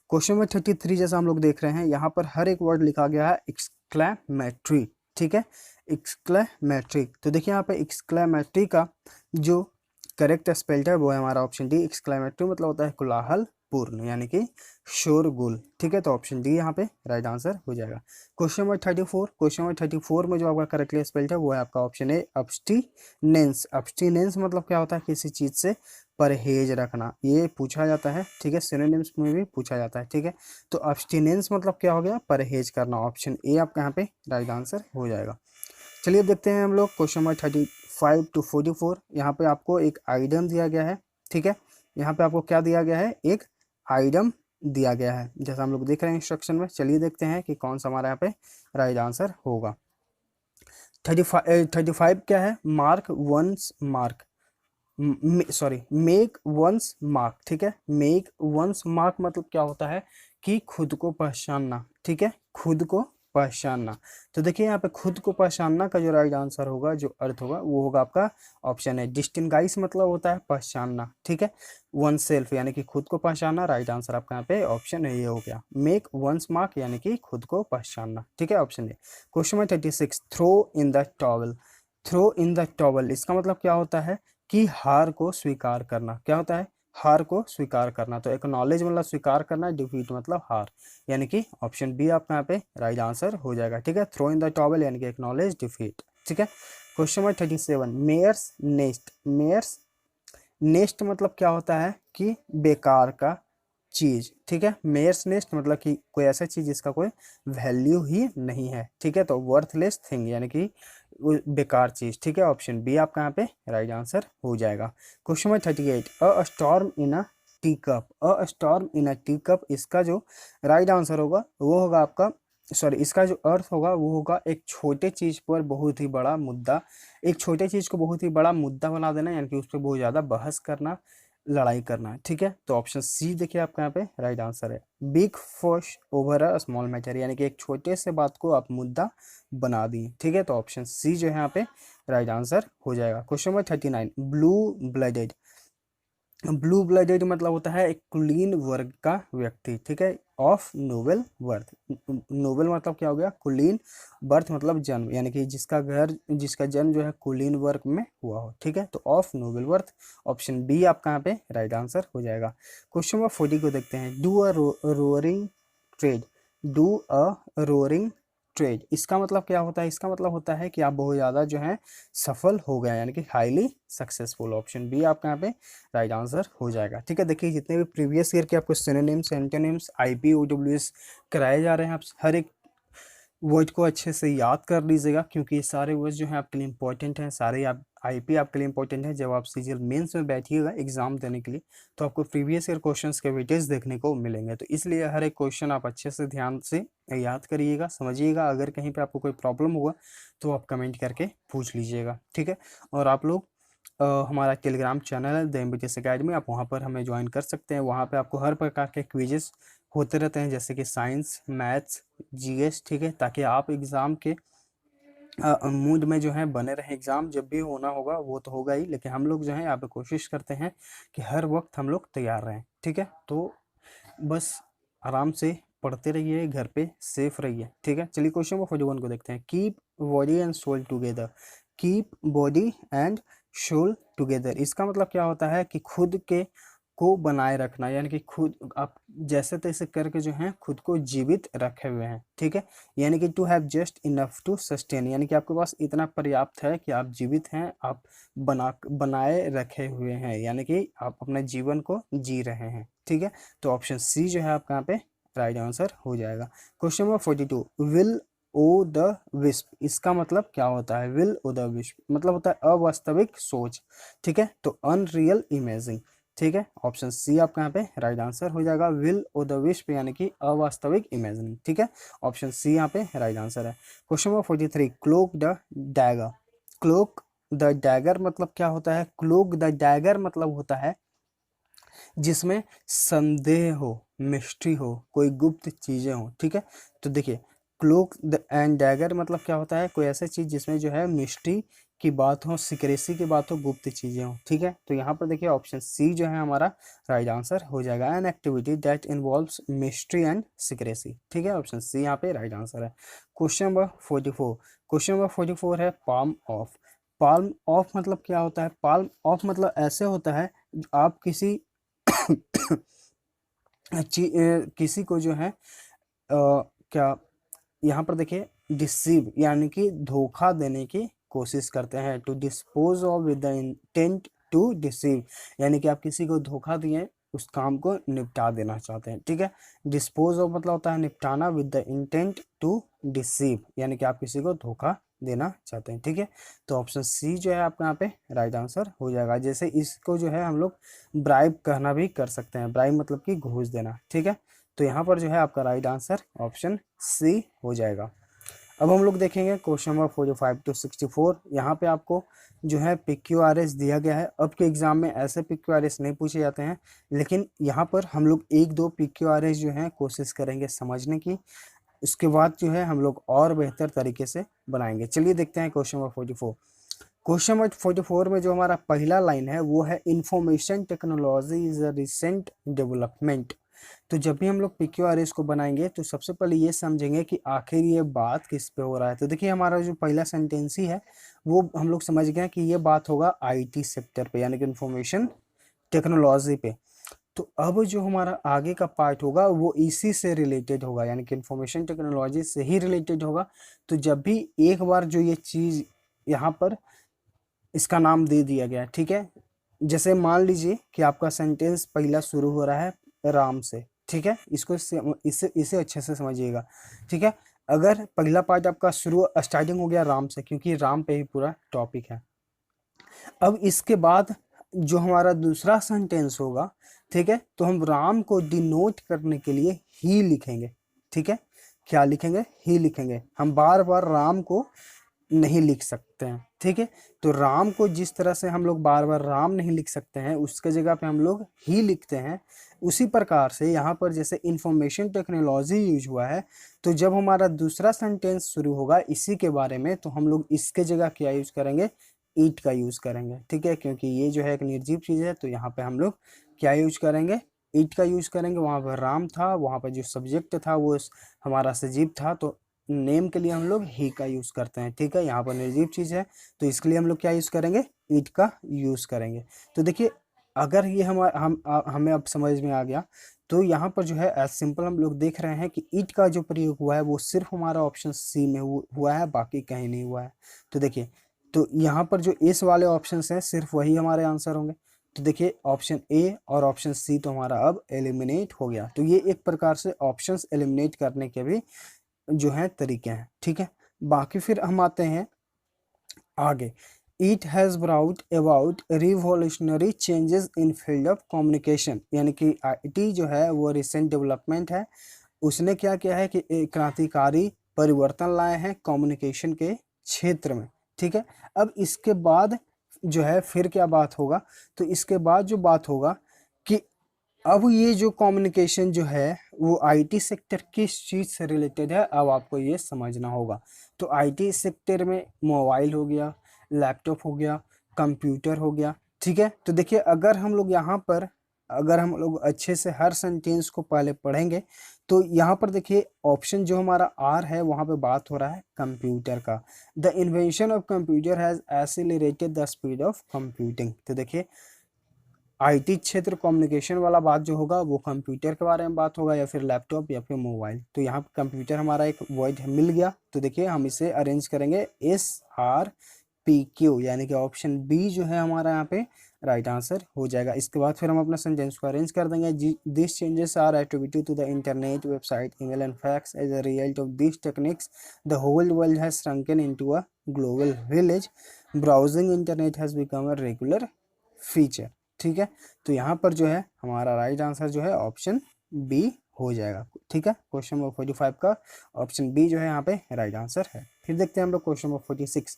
क्वेश्चन नंबर 33 जैसा हम लोग देख रहे हैं यहाँ पर हर एक वर्ड लिखा गया है एक्सक्लेमेटरी। ठीक है, एक्सक्लेमेटरी। तो देखिए यहाँ पे एक्सक्लेमेटरी का जो करेक्ट स्पेल्ड है वो है हमारा ऑप्शन डी, एक्सक्लेमेटरी मतलब होता है कोलाहल पूर्ण, यानी कि शोरगुल। ठीक है, तो ऑप्शन डी यहाँ पे राइट आंसर हो जाएगा। क्वेश्चन नंबर 34, क्वेश्चन नंबर 34 में जो आपका करेक्टली स्पेल्ड है वो है आपका ऑप्शन ए, अब्स्टिनेंस। अब्स्टिनेंस मतलब क्या होता है? किसी चीज से परहेज रखना, ये पूछा जाता है। ठीक है, सिनोनिम्स में भी पूछा जाता है। ठीक है, तो अब्स्टिनेंस मतलब क्या हो गया? परहेज करना। ऑप्शन ए आपका यहाँ पे राइट आंसर हो जाएगा। चलिए अब देखते हैं हम लोग क्वेश्चन नंबर 35 टू 44। यहाँ पे आपको एक आइटम दिया गया है। ठीक है, यहाँ पे आपको क्या दिया गया है? एक आइटम दिया गया है, जैसा हम लोग देख रहे हैं इंस्ट्रक्शन में। चलिए देखते हैं कि कौन सा हमारा यहाँ पे राइट आंसर होगा। 35 क्या है? Mark once mark, make once mark. ठीक है, मेक वंस मार्क मतलब क्या होता है? कि खुद को पहचानना। ठीक है, खुद को पहचानना। तो देखिए यहाँ पे खुद को पहचानना का जो राइट आंसर होगा, जो अर्थ होगा वो होगा आपका ऑप्शन है, डिस्टिंगाइज मतलब होता है पहचानना। ठीक है, वन सेल्फ यानी कि खुद को पहचानना। राइट आंसर आपका यहाँ पे ऑप्शन ए हो गया, मेक वंस मार्क यानी कि खुद को पहचानना। ठीक है, option a. Question number 36, throw in the towel. Throw in the towel इसका मतलब क्या होता है? कि हार को स्वीकार करना। क्या होता है? हार को स्वीकार करना। तो एक्नॉलेज मतलब स्वीकार करना, डिफीट मतलब हार, यानी कि ऑप्शन बी आपका यहाँ पे राइट आंसर हो जाएगा। ठीक है, थ्रो इन द टॉवल यानी कि एक्नॉलेज डिफीट। ठीक है, question number 37, mare's nest. Mare's nest मतलब क्या होता है? कि बेकार का चीज। ठीक है, मेयर्स नेस्ट मतलब कि कोई ऐसा चीज जिसका कोई वैल्यू ही नहीं है। ठीक है, तो वर्थलेस थिंग यानी कि वो बेकार चीज। ठीक है, ऑप्शन बी आपका यहाँ पे राइट आंसर हो जाएगा। क्वेश्चन नंबर 38, अ स्टॉर्म इन अ टी कप। अ स्टॉर्म इन अ टी कप इसका जो राइट आंसर होगा वो होगा आपका, इसका जो अर्थ होगा वो होगा एक छोटे चीज पर बहुत ही बड़ा मुद्दा। एक छोटे चीज को बहुत ही बड़ा मुद्दा बना देना, यानी कि उस पर बहुत ज्यादा बहस करना, लड़ाई करना है, ठीक है। तो ऑप्शन सी देखिए आपका यहाँ पे राइट आंसर है। Big fuss over a small matter, यानी कि एक छोटे से बात को आप मुद्दा बना दिए, ठीक है। तो ऑप्शन सी जो है यहाँ पे राइट आंसर हो जाएगा। Question number 39, blue blooded. Blue blooded मतलब होता है एक कुलीन वर्ग का व्यक्ति, ठीक है, ऑफ नोबल बर्थ। नोबल मतलब क्या हो गया, कुलीन, बर्थ मतलब जन्म, यानी कि जिसका जन्म जो है कुलीन वर्ग में हुआ हो, ठीक है। तो of noble birth, option B आपका यहाँ पे राइट आंसर हो जाएगा। क्वेश्चन नंबर 40 को देखते हैं। Do a roaring trade, do a roaring trade, इसका मतलब क्या होता है, इसका मतलब होता है कि आप बहुत ज़्यादा जो है सफल हो गए, यानी कि हाईली सक्सेसफुल। ऑप्शन बी आपका यहाँ पे राइट आंसर हो जाएगा, ठीक है। देखिए जितने भी प्रीवियस ईयर के आपको सिनोनिम्स, एंटोनिम्स, आईपी, ओडब्ल्यूएस कराए जा रहे हैं, आप हर एक वर्ड को अच्छे से याद कर लीजिएगा, क्योंकि ये सारे वर्ड जो हैं आपके लिए इंपॉर्टेंट हैं, सारे आप आईपी आपके लिए इंपॉर्टेंट है। जब आप सीजीएल मेंस में बैठिएगा एग्जाम देने के लिए, तो आपको प्रीवियस ईयर क्वेश्चंस के वेटेज देखने को मिलेंगे। तो इसलिए हर एक क्वेश्चन आप अच्छे से ध्यान से याद करिएगा, समझिएगा। अगर कहीं पे आपको कोई प्रॉब्लम हुआ तो आप कमेंट करके पूछ लीजिएगा, ठीक है। और आप लोग हमारा टेलीग्राम चैनल है द एमबीटीएस अकेडमी, आप वहाँ पर हमें ज्वाइन कर सकते हैं। वहाँ पे आपको हर प्रकार के क्विजेस होते रहते हैं, जैसे कि साइंस, मैथ्स, जीएस, ठीक है, ताकि आप एग्ज़ाम के मूड में जो है बने रहें। एग्ज़ाम जब भी होना होगा वो तो होगा ही, लेकिन हम लोग जो है यहाँ पे कोशिश करते हैं कि हर वक्त हम लोग तैयार रहें, ठीक है। तो बस आराम से पढ़ते रहिए, घर पे सेफ रहिए, ठीक है। चलिए क्वेश्चन नंबर 41 को देखते हैं। Keep body and soul together, keep body and soul together, इसका मतलब क्या होता है कि खुद के को बनाए रखना, यानी कि खुद आप जैसे तैसे करके जो है खुद को जीवित रखे हुए हैं, ठीक है। यानी कि to have just enough to sustain, यानी कि आपके पास इतना पर्याप्त है कि आप जीवित हैं, आप बनाए रखे हुए हैं, यानी कि आप अपने जीवन को जी रहे हैं, ठीक है। तो ऑप्शन सी जो है आपका यहाँ पे राइट आंसर हो जाएगा। Question number 42, will o' the wisp, इसका मतलब क्या होता है। विल ओ द विस्प मतलब होता है अवास्तविक सोच, ठीक है। तो अनरियल इमेजिंग, ठीक है। ऑप्शन सी आपका यहाँ पे राइट आंसर हो जाएगा। विल ओ द विस्प यानी कि अवास्तविक इमेजिंग, ठीक है। ऑप्शन सी यहाँ पे राइट आंसर है। Question number 43, cloak the dagger, cloak the dagger मतलब क्या होता है। क्लोक द डैगर मतलब होता है जिसमें संदेह हो, मिस्ट्री हो, कोई गुप्त चीजें हो, ठीक है। तो देखिए क्लोक एंड डैगर मतलब क्या होता है, कोई ऐसी चीज जिसमें जो है मिस्ट्री की बात हो, सिक्रेसी की बात हो, गुप्त चीजें हो, ठीक है। तो यहाँ पर देखिए ऑप्शन सी जो है हमारा राइट आंसर हो जाएगा। An activity that involves mystery and secrecy, ठीक है। ऑप्शन सी यहाँ पे राइट आंसर है। क्वेश्चन नंबर 44, क्वेश्चन नंबर 44 है पाल्म ऑफ। पाल्म ऑफ मतलब क्या होता है। पाल्म ऑफ मतलब ऐसे होता है आप किसी किसी को जो है क्या यहाँ पर देखिए डिसीव यानी कि धोखा देने की कोशिश करते हैं। To dispose of with the intent to deceive, यानी कि आप किसी को धोखा दिए, उस काम को निपटा देना चाहते हैं, ठीक है। डिस्पोज ऑफ मतलब होता है निपटाना, with the intent to deceive यानी कि आप किसी को धोखा देना चाहते हैं, ठीक है। तो ऑप्शन सी जो है आपका यहाँ पे राइट आंसर हो जाएगा। जैसे इसको जो है हम लोग ब्राइब कहना भी कर सकते हैं, ब्राइब मतलब कि घूस देना, ठीक है। तो यहाँ पर जो है आपका राइट आंसर ऑप्शन सी हो जाएगा। अब हम लोग देखेंगे क्वेश्चन नंबर 45 टू 64। यहाँ पे आपको जो है PQRS दिया गया है। अब के एग्जाम में ऐसे PQRS नहीं पूछे जाते हैं, लेकिन यहाँ पर हम लोग एक दो PQRS जो है कोशिश करेंगे समझने की। उसके बाद जो है हम लोग और बेहतर तरीके से बनाएंगे। चलिए देखते हैं क्वेश्चन नंबर 44। क्वेश्चन नंबर 44 में जो हमारा पहला लाइन है वो है information technology is a recent development. तो जब भी हम लोग PQRS को बनाएंगे तो सबसे पहले ये समझेंगे कि आखिर ये बात किस पे हो रहा है। तो देखिए हमारा जो पहला सेंटेंस ही है वो हम लोग समझ गए कि ये बात होगा IT सेक्टर पे, यानी कि इंफॉर्मेशन टेक्नोलॉजी पे। तो अब जो हमारा आगे का पार्ट होगा वो इसी से रिलेटेड होगा, यानी कि इंफॉर्मेशन टेक्नोलॉजी से ही रिलेटेड होगा। तो जब भी एक बार जो ये चीज़ यहाँ पर इसका नाम दे दिया गया, ठीक है। जैसे मान लीजिए कि आपका सेंटेंस पहला शुरू हो रहा है राम से, ठीक है। इसे अच्छे से समझिएगा, ठीक है। अगर पहला पार्ट आपका शुरू स्टार्टिंग हो गया राम से, क्योंकि राम पे ही पूरा टॉपिक है। अब इसके बाद जो हमारा दूसरा सेंटेंस होगा, ठीक है, तो हम राम को डिनोट करने के लिए ही लिखेंगे, ठीक है। क्या लिखेंगे, ही लिखेंगे। हम बार बार राम को नहीं लिख सकते हैं, ठीक है। तो राम को जिस तरह से हम लोग बार बार राम नहीं लिख सकते हैं, उसके जगह पे हम लोग ही लिखते हैं, उसी प्रकार से यहाँ पर जैसे इंफॉर्मेशन टेक्नोलॉजी यूज हुआ है, तो जब हमारा दूसरा सेंटेंस शुरू होगा इसी के बारे में, तो हम लोग इसके जगह क्या यूज करेंगे, ईट का यूज करेंगे। ठीक है, क्योंकि ये जो है एक निर्जीव चीज है, तो यहाँ पे हम लोग क्या यूज करेंगे, ईट का यूज करेंगे। वहां पर राम था, वहां पर जो सब्जेक्ट था वो हमारा सजीव था, तो नेम के लिए हम लोग ही का यूज करते हैं। ठीक है, यहाँ पर निर्जीव चीज है, तो इसके लिए हम लोग क्या यूज करेंगे, ईट का यूज करेंगे। तो देखिए, अगर ये हमें अब समझ में आ गया, तो यहाँ पर जो है एज सिंपल हम लोग देख रहे हैं कि ईट का जो प्रयोग हुआ है वो सिर्फ हमारा ऑप्शन सी में हुआ है, बाकी कहीं नहीं हुआ है। तो देखिए, तो यहाँ पर जो इस वाले ऑप्शन हैं सिर्फ वही हमारे आंसर होंगे। तो देखिए, ऑप्शन ए और ऑप्शन सी तो हमारा अब एलिमिनेट हो गया। तो ये एक प्रकार से ऑप्शंस एलिमिनेट करने के भी जो है तरीके हैं। ठीक है, बाकी फिर हम आते हैं आगे। It has brought about revolutionary changes in field of communication, यानी कि आईटी जो है वो रिसेंट डेवलपमेंट है, उसने क्या किया है कि एक क्रांतिकारी परिवर्तन लाए हैं कम्युनिकेशन के क्षेत्र में। ठीक है, अब इसके बाद जो है फिर क्या बात होगा, तो इसके बाद जो बात होगा कि अब ये जो कम्युनिकेशन जो है वो आईटी सेक्टर किस चीज़ से रिलेटेड है, अब आपको ये समझना होगा। तो आईटी सेक्टर में मोबाइल हो गया, लैपटॉप हो गया, कंप्यूटर हो गया। ठीक है, तो देखिए, अगर हम लोग यहाँ पर अगर हम लोग अच्छे से हर सेंटेंस को पहले पढ़ेंगे, तो यहाँ पर देखिए ऑप्शन जो हमारा आर है वहाँ पे बात हो रहा है कंप्यूटर का। The invention of computer has accelerated the speed of computing. तो देखिए, आईटी क्षेत्र कम्युनिकेशन वाला बात जो होगा वो कंप्यूटर के बारे में बात होगा, या फिर लैपटॉप या फिर मोबाइल। तो यहाँ पे कंप्यूटर हमारा एक वर्ड मिल गया, तो देखिए हम इसे अरेंज करेंगे SRPQ, यानी कि ऑप्शन बी जो है हमारा यहाँ पे राइट आंसर हो जाएगा। इसके बाद फिर हम अपना सेंटेंस को अरेंज कर देंगे। This changes are attributed to the internet, website, email and fax. As a result of this techniques the whole world has shrunken into a global village. Browsing internet has become a regular feature. ठीक है, तो यहाँ पर जो है हमारा right answer जो है ऑप्शन बी हो जाएगा। ठीक है, क्वेश्चन नंबर 45 का ऑप्शन बी जो है यहाँ पे राइट आंसर है। फिर देखते हैं हम लोग question number 46।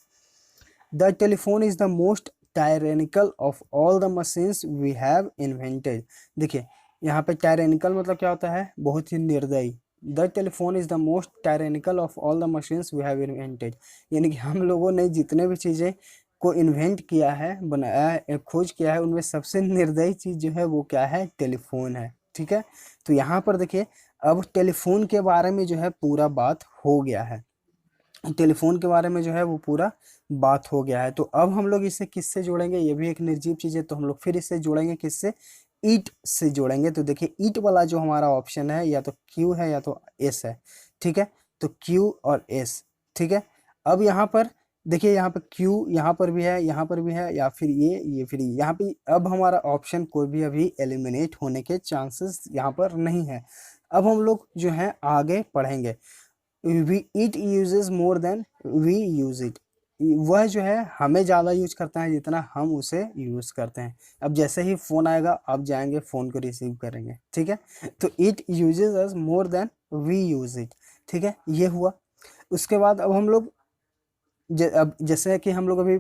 The telephone is the most tyrannical of all the machines we have invented. देखिए, यहाँ पे टायरेनिकल मतलब क्या होता है, बहुत ही निर्दयी। The telephone is the most tyrannical of all the machines we have invented, यानी कि हम लोगों ने जितने भी चीज़ें को इन्वेंट किया है, बनाया है, खोज किया है, उनमें सबसे निर्दयी चीज़ जो है वो क्या है, टेलीफोन है। ठीक है, तो यहाँ पर देखिए, अब टेलीफोन के बारे में जो है पूरा बात हो गया है, टेलीफोन के बारे में जो है वो पूरा बात हो गया है। तो अब हम लोग इसे किससे जोड़ेंगे, ये भी एक निर्जीव चीज़ है, तो हम लोग फिर इसे जोड़ेंगे किससे, ईट से जोड़ेंगे। तो देखिए, ईट वाला जो हमारा ऑप्शन है या तो क्यू है या तो एस है। ठीक है, तो क्यू और एस। ठीक है, अब यहाँ पर देखिए, यहाँ पर क्यू यहाँ पर भी है, यहाँ पर भी है, या फिर ये फिर यहाँ पे अब हमारा ऑप्शन कोई भी अभी एलिमिनेट होने के चांसेस यहाँ पर नहीं है। अब हम लोग जो है आगे पढ़ेंगे। We it uses more than we use it, वह जो है हमें ज़्यादा यूज करता है जितना हम उसे यूज़ करते हैं। अब जैसे ही फ़ोन आएगा आप जाएंगे फ़ोन को रिसीव करेंगे। ठीक है, तो it uses us more than we use it. ठीक है, ये हुआ। उसके बाद अब हम लोग अब जैसे कि हम लोग अभी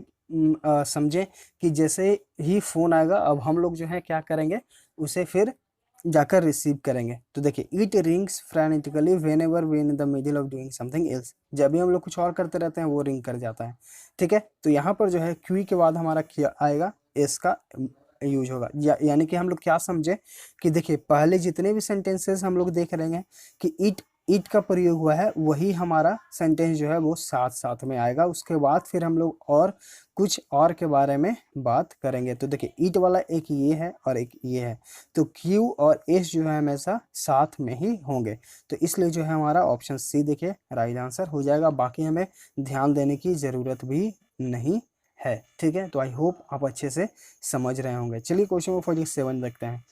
समझें कि जैसे ही फ़ोन आएगा अब हम लोग जो है क्या करेंगे, उसे फिर जाकर रिसीव करेंगे। तो देखिए, it rings frenetically whenever we in the middle of doing something else, जब भी हम लोग कुछ और करते रहते हैं वो रिंग कर जाता है। ठीक है, तो यहाँ पर जो है क्यू के बाद हमारा क्या आएगा, एस का यूज होगा। यानी कि हम लोग क्या समझे कि देखिए, पहले जितने भी सेंटेंसेस हम लोग देख रहे हैं कि इट का प्रयोग हुआ है, वही हमारा सेंटेंस जो है वो साथ साथ में आएगा। उसके बाद फिर हम लोग और कुछ और के बारे में बात करेंगे। तो देखिए, ईट वाला एक ये है और एक ये है, तो क्यू और एस जो है हमेशा साथ में ही होंगे। तो इसलिए जो है हमारा ऑप्शन सी देखिए राइट आंसर हो जाएगा। बाकी हमें ध्यान देने की ज़रूरत भी नहीं है। ठीक है, तो आई होप आप अच्छे से समझ रहे होंगे। चलिए क्वेश्चन नंबर 47 देखते हैं।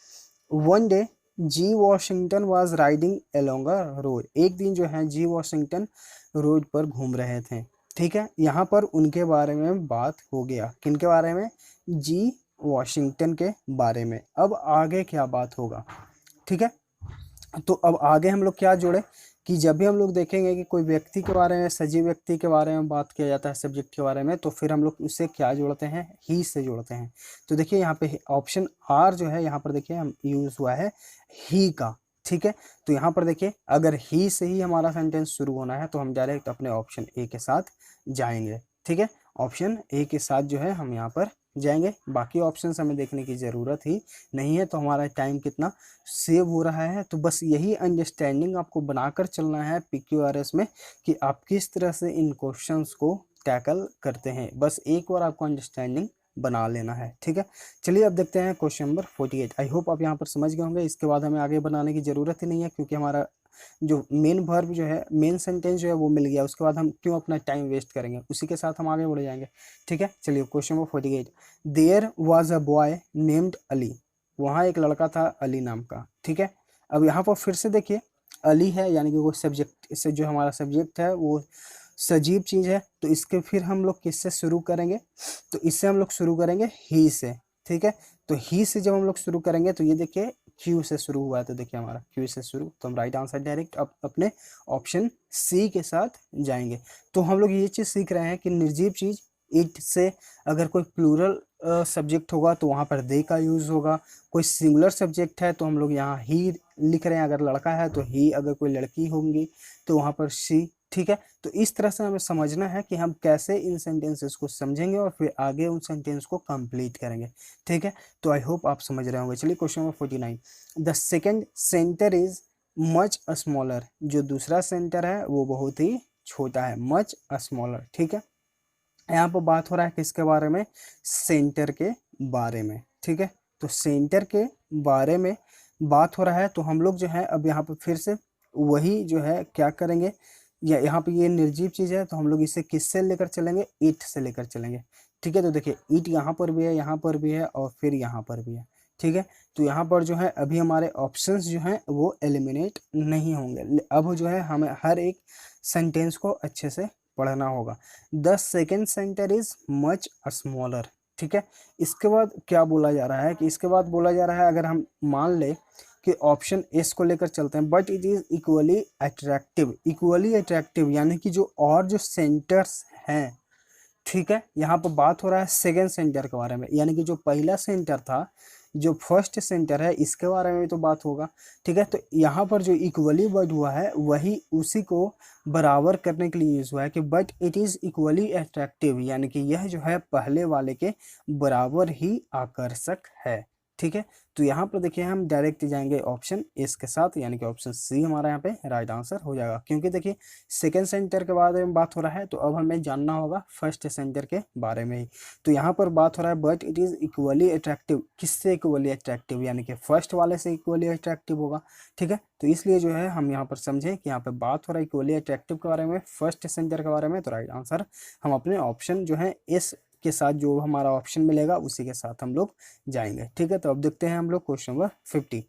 One day G Washington was riding along a road. एक दिन जो है जी वॉशिंगटन रोड पर घूम रहे थे। ठीक है, यहाँ पर उनके बारे में बात हो गया, किनके बारे में, जी वॉशिंगटन के बारे में। अब आगे क्या बात होगा, ठीक है, तो अब आगे हम लोग क्या जोड़े कि जब भी हम लोग देखेंगे कि कोई व्यक्ति के बारे में, सजीव व्यक्ति के बारे में बात किया जाता है सब्जेक्ट के बारे में, तो फिर हम लोग उससे क्या जोड़ते हैं, ही से जोड़ते हैं। तो देखिए यहाँ पे ऑप्शन आर जो है यहाँ पर देखिए हम यूज हुआ है ही का, ठीक है। तो यहाँ पर देखिए अगर ही से ही हमारा सेंटेंस शुरू होना है तो हम डायरेक्ट अपने ऑप्शन ए के साथ जाएंगे, ठीक है। ऑप्शन ए के साथ जो है हम यहाँ पर जाएंगे, बाकी ऑप्शंस हमें देखने की ज़रूरत ही नहीं है। तो हमारा टाइम कितना सेव हो रहा है, तो बस यही अंडरस्टैंडिंग आपको बनाकर चलना है PQRS में कि आप किस तरह से इन क्वेश्चंस को टैकल करते हैं। बस एक बार आपको अंडरस्टैंडिंग बना लेना है, ठीक है। चलिए अब देखते हैं क्वेश्चन नंबर 48। आई होप आप यहाँ पर समझ गए होंगे। इसके बाद हमें आगे बनाने की ज़रूरत ही नहीं है, क्योंकि हमारा जो मेन वर्ब जो है, मेन सेंटेंस जो है वो मिल गया। उसके बाद हम क्यों अपना टाइम वेस्ट करेंगे, उसी के साथ हम आगे बढ़ जाएंगे, ठीक है। चलिए question number 48। There was a boy named Ali. वहाँ एक लड़का था अली नाम का, ठीक है। अब यहाँ पर फिर से देखिए अली है, यानी कि वो सब्जेक्ट, इससे जो हमारा सब्जेक्ट है वो सजीव चीज़ है। तो इसके फिर हम लोग किससे शुरू करेंगे, तो इससे हम लोग शुरू करेंगे ही से, ठीक है। तो ही से जब हम लोग शुरू करेंगे तो ये देखिए क्यू से शुरू हुआ है, तो देखिए हमारा क्यू से शुरू, तो हम राइट आंसर डायरेक्ट अपने ऑप्शन सी के साथ जाएंगे। तो हम लोग ये चीज़ सीख रहे हैं कि निर्जीव चीज़ इट से, अगर कोई प्लूरल सब्जेक्ट होगा तो वहाँ पर दे का यूज़ होगा। कोई सिंगुलर सब्जेक्ट है तो हम लोग यहाँ ही लिख रहे हैं, अगर लड़का है तो ही, अगर कोई लड़की होंगी तो वहाँ पर शी, ठीक है। तो इस तरह से हमें समझना है कि हम कैसे इन सेंटेंसेस को समझेंगे और फिर आगे उन सेंटेंस को कंप्लीट करेंगे, ठीक है। तो आई होप आप समझ रहे होंगे। चलिए question number 49। The second centre is much smaller. जो दूसरा सेंटर है वो बहुत ही छोटा है, मच स्मॉलर, ठीक है। यहाँ पर बात हो रहा है किसके बारे में, सेंटर के बारे में, ठीक है। तो सेंटर के बारे में बात हो रहा है, तो हम लोग जो है अब यहाँ पर फिर से वही जो है क्या करेंगे, या यहाँ पे ये निर्जीव चीज़ है तो हम लोग इसे किससे लेकर चलेंगे, ईट से लेकर चलेंगे, ठीक है। तो देखिए ईट यहाँ पर भी है, यहाँ पर भी है और फिर यहाँ पर भी है, ठीक है। तो यहाँ पर जो है अभी हमारे ऑप्शंस जो हैं वो एलिमिनेट नहीं होंगे। अब जो है हमें हर एक सेंटेंस को अच्छे से पढ़ना होगा। The second centre is much smaller, ठीक है। इसके बाद क्या बोला जा रहा है, कि इसके बाद बोला जा रहा है, अगर हम मान ले कि ऑप्शन एस को लेकर चलते हैं, but it is equally attractive. Equally attractive यानी कि जो और जो सेंटर्स हैं, ठीक है। यहाँ पर बात हो रहा है सेकेंड सेंटर के बारे में, यानी कि जो पहला सेंटर था, जो फर्स्ट सेंटर है, इसके बारे में भी तो बात होगा, ठीक है। तो यहाँ पर जो इक्वली वर्ड हुआ है वही उसी को बराबर करने के लिए यूज हुआ है कि but it is equally attractive, यानी कि यह जो है पहले वाले के बराबर ही आकर्षक है, ठीक है। तो यहाँ पर देखिए हम डायरेक्ट जाएंगे ऑप्शन एस के साथ, यानी कि ऑप्शन सी हमारा यहाँ पे राइट आंसर हो जाएगा। क्योंकि देखिए सेकेंड सेंटर के बारे में बात हो रहा है, तो अब हमें जानना होगा फर्स्ट सेंटर के बारे में ही। तो यहाँ पर बात हो रहा है but it is equally attractive. किससे इक्वली अट्रैक्टिव, यानी कि फर्स्ट वाले से इक्वली अट्रैक्टिव होगा, ठीक है। तो इसलिए जो है हम यहाँ पर समझें कि यहाँ पर बात हो रहा है इक्वली अट्रैक्टिव के बारे में, फर्स्ट सेंटर के बारे में। तो राइट आंसर हम अपने ऑप्शन जो है एस के साथ, जो हमारा ऑप्शन मिलेगा उसी के साथ हम लोग जाएंगे, ठीक है। तो अब देखते हैं हम लोग question number 50।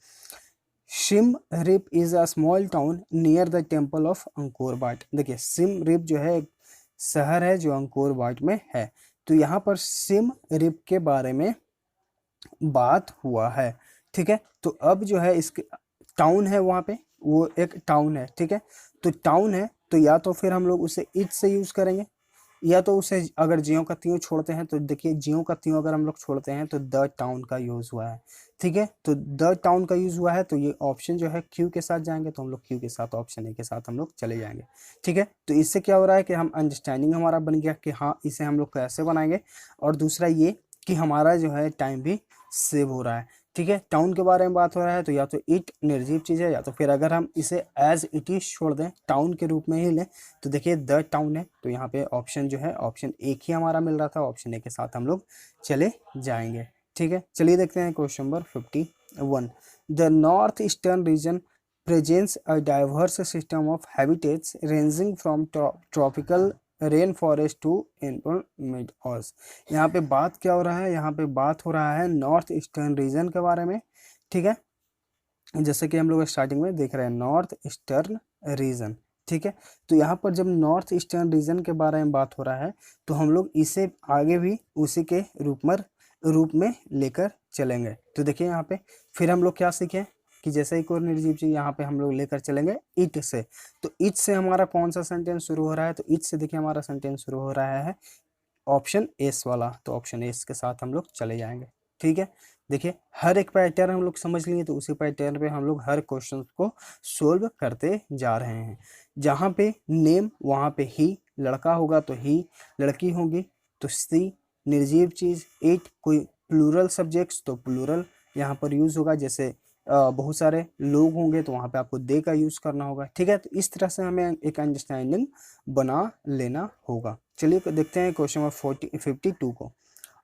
Siem Reap is a small town near the temple of Angkor Wat. देखिए सिम रिप जो है एक शहर है जो अंकोर वाट में है। तो यहाँ पर सिम रिप के बारे में बात हुआ है, ठीक है। तो अब जो है इसके टाउन है, वहाँ पे वो एक टाउन है, ठीक है। तो टाउन है तो या तो फिर हम लोग उसे इट से यूज करेंगे, या तो उसे अगर जियो का त्यों छोड़ते हैं, तो देखिए जियो का त्यों अगर हम लोग छोड़ते हैं तो द टाउन का यूज हुआ है, ठीक है। तो द टाउन का यूज हुआ है, तो ये ऑप्शन जो है क्यू के साथ जाएंगे, तो हम लोग क्यू के साथ ऑप्शन ए के साथ हम लोग चले जाएंगे, ठीक है। तो इससे क्या हो रहा है कि हम अंडरस्टैंडिंग हमारा बन गया कि हाँ इसे हम लोग कैसे बनाएंगे, और दूसरा ये कि हमारा जो है टाइम भी सेव हो रहा है, ठीक है। टाउन के बारे में बात हो रहा है तो या तो इट निर्जीव चीज़ है, या तो फिर अगर हम इसे एज इट इज छोड़ दें, टाउन के रूप में ही लें, तो देखिए द टाउन है। तो यहाँ पे ऑप्शन जो है ऑप्शन एक ही हमारा मिल रहा था, ऑप्शन ए के साथ हम लोग चले जाएंगे, ठीक है। चलिए देखते हैं question number 51। The north eastern region presents a diverse system of habitats ranging from tropical rain forest to meadows। यहाँ पे बात क्या हो रहा है, यहाँ पे बात हो रहा है नॉर्थ ईस्टर्न रीजन के बारे में, ठीक है। जैसे कि हम लोग स्टार्टिंग में देख रहे हैं नॉर्थ ईस्टर्न रीजन, ठीक है। तो यहाँ पर जब नॉर्थ ईस्टर्न रीजन के बारे में बात हो रहा है तो हम लोग इसे आगे भी उसी के रूप में लेकर चलेंगे। तो देखिए यहाँ पे फिर हम लोग क्या सीखें कि जैसे ही कोई निर्जीव चीज यहाँ पे हम लोग लेकर चलेंगे इट से, तो इट से हमारा कौन सा सेंटेंस शुरू हो रहा है, तो इट से देखिए हमारा सेंटेंस शुरू हो रहा है ऑप्शन एस वाला, तो ऑप्शन एस के साथ हम लोग चले जाएंगे। ठीक है, देखिए हर एक पैटर्न हम लोग समझ लिए, तो उसी पैटर्न पे हम लोग हर क्वेश्चन को सोल्व करते जा रहे हैं। जहाँ पे नेम वहाँ पे ही, लड़का होगा तो ही, लड़की होगी तो सी, निर्जीव चीज इट, कोई प्लूरल सब्जेक्ट्स तो प्लूरल यहाँ पर यूज होगा, जैसे बहुत सारे लोग होंगे तो वहाँ पे आपको दे का यूज करना होगा। ठीक है, तो इस तरह से हमें एक अंडरस्टैंडिंग बना लेना होगा। चलिए देखते हैं क्वेश्चन नंबर 52 को।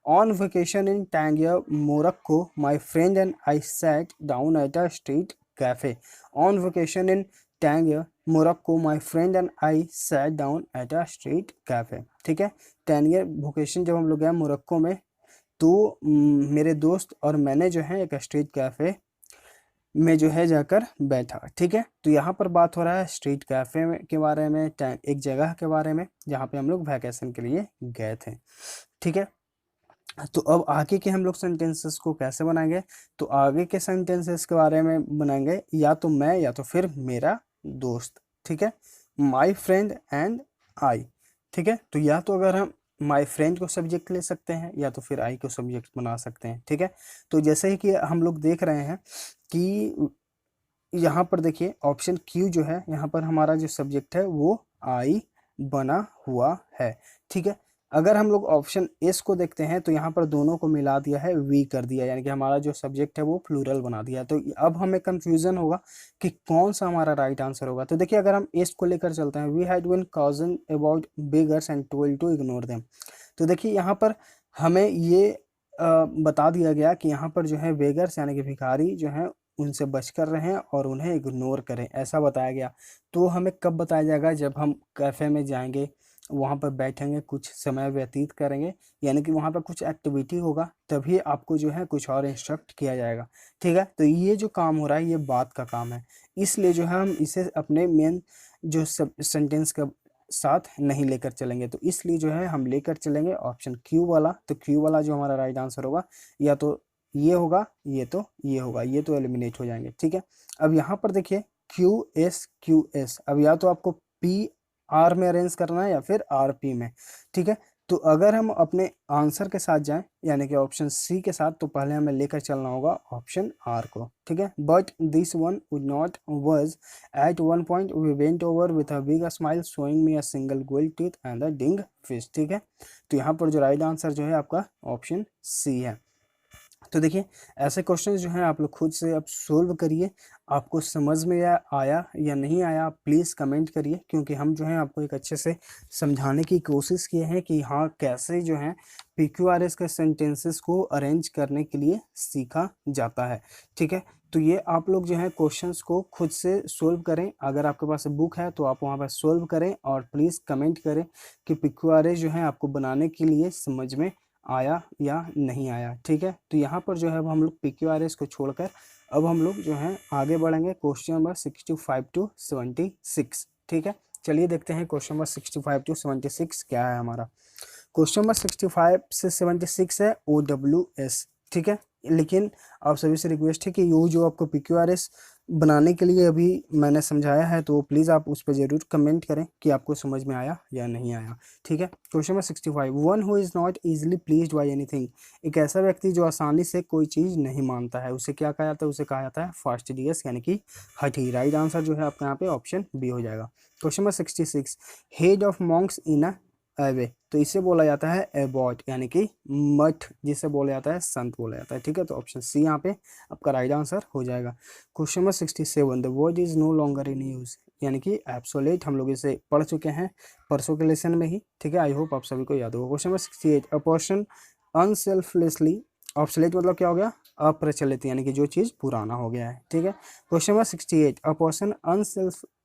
On vacation in Tangier Morocco my friend and I sat down at a street cafe. On vacation in Tangier Morocco my friend and I sat down at a street cafe. ठीक है, टैंगियर vacation जब हम लोग गए Morocco में, तो मेरे दोस्त और मैंने जो है एक स्ट्रीट कैफे में जो है जाकर बैठा। ठीक है, तो यहाँ पर बात हो रहा है स्ट्रीट कैफे में के बारे में, एक जगह के बारे में जहाँ पे हम लोग वैकेशन के लिए गए थे। ठीक है, तो अब आगे के हम लोग सेंटेंसेस को कैसे बनाएंगे, तो आगे के सेंटेंसेस के बारे में बनाएंगे या तो मैं या तो फिर मेरा दोस्त। ठीक है, माई फ्रेंड एंड आई। ठीक है, तो या तो अगर हम माई फ्रेंड को सब्जेक्ट ले सकते हैं या तो फिर आई को सब्जेक्ट बना सकते हैं। ठीक है, तो जैसे ही कि हम लोग देख रहे हैं कि यहाँ पर देखिए ऑप्शन क्यू जो है, यहाँ पर हमारा जो सब्जेक्ट है वो आई बना हुआ है। ठीक है, अगर हम लोग ऑप्शन एस को देखते हैं तो यहाँ पर दोनों को मिला दिया है, वी कर दिया, यानी कि हमारा जो सब्जेक्ट है वो प्लूरल बना दिया है। तो अब हमें कंफ्यूजन होगा कि कौन सा हमारा राइट आंसर होगा। तो देखिए अगर हम एस को लेकर चलते हैं, we had been cautioned about beggars and told to ignore them. तो देखिए यहाँ पर हमें ये बता दिया गया कि यहाँ पर जो है बेगर्स यानी कि भिखारी जो है उनसे बचकर रहें और उन्हें इग्नोर करें, ऐसा बताया गया। तो हमें कब बताया जाएगा, जब हम कैफ़े में जाएंगे, वहाँ पर बैठेंगे, कुछ समय व्यतीत करेंगे, यानी कि वहाँ पर कुछ एक्टिविटी होगा, तभी आपको जो है कुछ और इंस्ट्रक्ट किया जाएगा। ठीक है, तो ये जो काम हो रहा है ये बात का काम है, इसलिए जो है हम इसे अपने मेन जो सब सेंटेंस का साथ नहीं लेकर चलेंगे, तो इसलिए जो है हम लेकर चलेंगे ऑप्शन क्यू वाला। तो क्यू वाला जो हमारा राइट आंसर होगा, या तो ये होगा, ये तो ये होगा, ये तो एलिमिनेट हो जाएंगे। ठीक है, अब यहाँ पर देखिए क्यू एस, अब या तो आपको पी आर में अरेंज करना है या फिर आर पी में। ठीक है, तो अगर हम अपने आंसर के साथ जाएं यानी कि ऑप्शन सी के साथ, तो पहले हमें लेकर चलना होगा ऑप्शन आर को। ठीक है, but this one would not verge at one point we went over with a big smile showing me a single gold teeth and a ding fish. ठीक है, तो यहाँ पर जो राइट आंसर जो है आपका ऑप्शन सी है। तो देखिए ऐसे क्वेश्चंस जो हैं आप लोग खुद से अब सोल्व करिए, आपको समझ में आया या नहीं आया प्लीज़ कमेंट करिए, क्योंकि हम जो है आपको एक अच्छे से समझाने की कोशिश किए हैं कि हाँ कैसे जो है PQRS के सेंटेंसेस को अरेंज करने के लिए सीखा जाता है। ठीक है, तो ये आप लोग जो है क्वेश्चंस को खुद से सोल्व करें, अगर आपके पास बुक है तो आप वहाँ पर सोल्व करें और प्लीज़ कमेंट करें कि PQRS जो है आपको बनाने के लिए समझ में आया या नहीं आया। ठीक है, तो यहाँ पर जो है अब हम लोग PQRS को छोड़कर अब हम लोग जो है आगे बढ़ेंगे क्वेश्चन नंबर 65 टू 76। ठीक है, चलिए देखते हैं क्वेश्चन नंबर 65 टू 76 क्या है हमारा। क्वेश्चन नंबर 65 से 76 है OWS। ठीक है, लेकिन आप सभी से रिक्वेस्ट है कि ये जो आपको PQRS बनाने के लिए अभी मैंने समझाया है, तो प्लीज़ आप उस पर ज़रूर कमेंट करें कि आपको समझ में आया या नहीं आया। ठीक है, question number 65, one who is not easily pleased by anything. एक ऐसा व्यक्ति जो आसानी से कोई चीज़ नहीं मानता है, उसे क्या कहा जाता है, उसे कहा जाता है फास्टिडियस यानी कि हठी। राइट आंसर जो है आपका यहाँ पे ऑप्शन बी हो जाएगा। Question number 66, head of Monks in a away, तो इसे बोला जाता है एबॉट यानी कि मठ, जिसे बोला जाता है संत बोला जाता है। ठीक है, तो ऑप्शन सी यहाँ पे आपका राइट आंसर हो जाएगा। Question number 67, the word is no longer in use यानी कि एब्सोलेट, हम लोग इसे पढ़ चुके हैं परसों के लेसन में ही। ठीक है, आई होप आप सभी को याद होगा। Question number 68, a person unselfishly, obsolete मतलब क्या हो गया, अप्रचलित यानी कि जो चीज़ पुराना हो गया है। ठीक है, question number 68, a person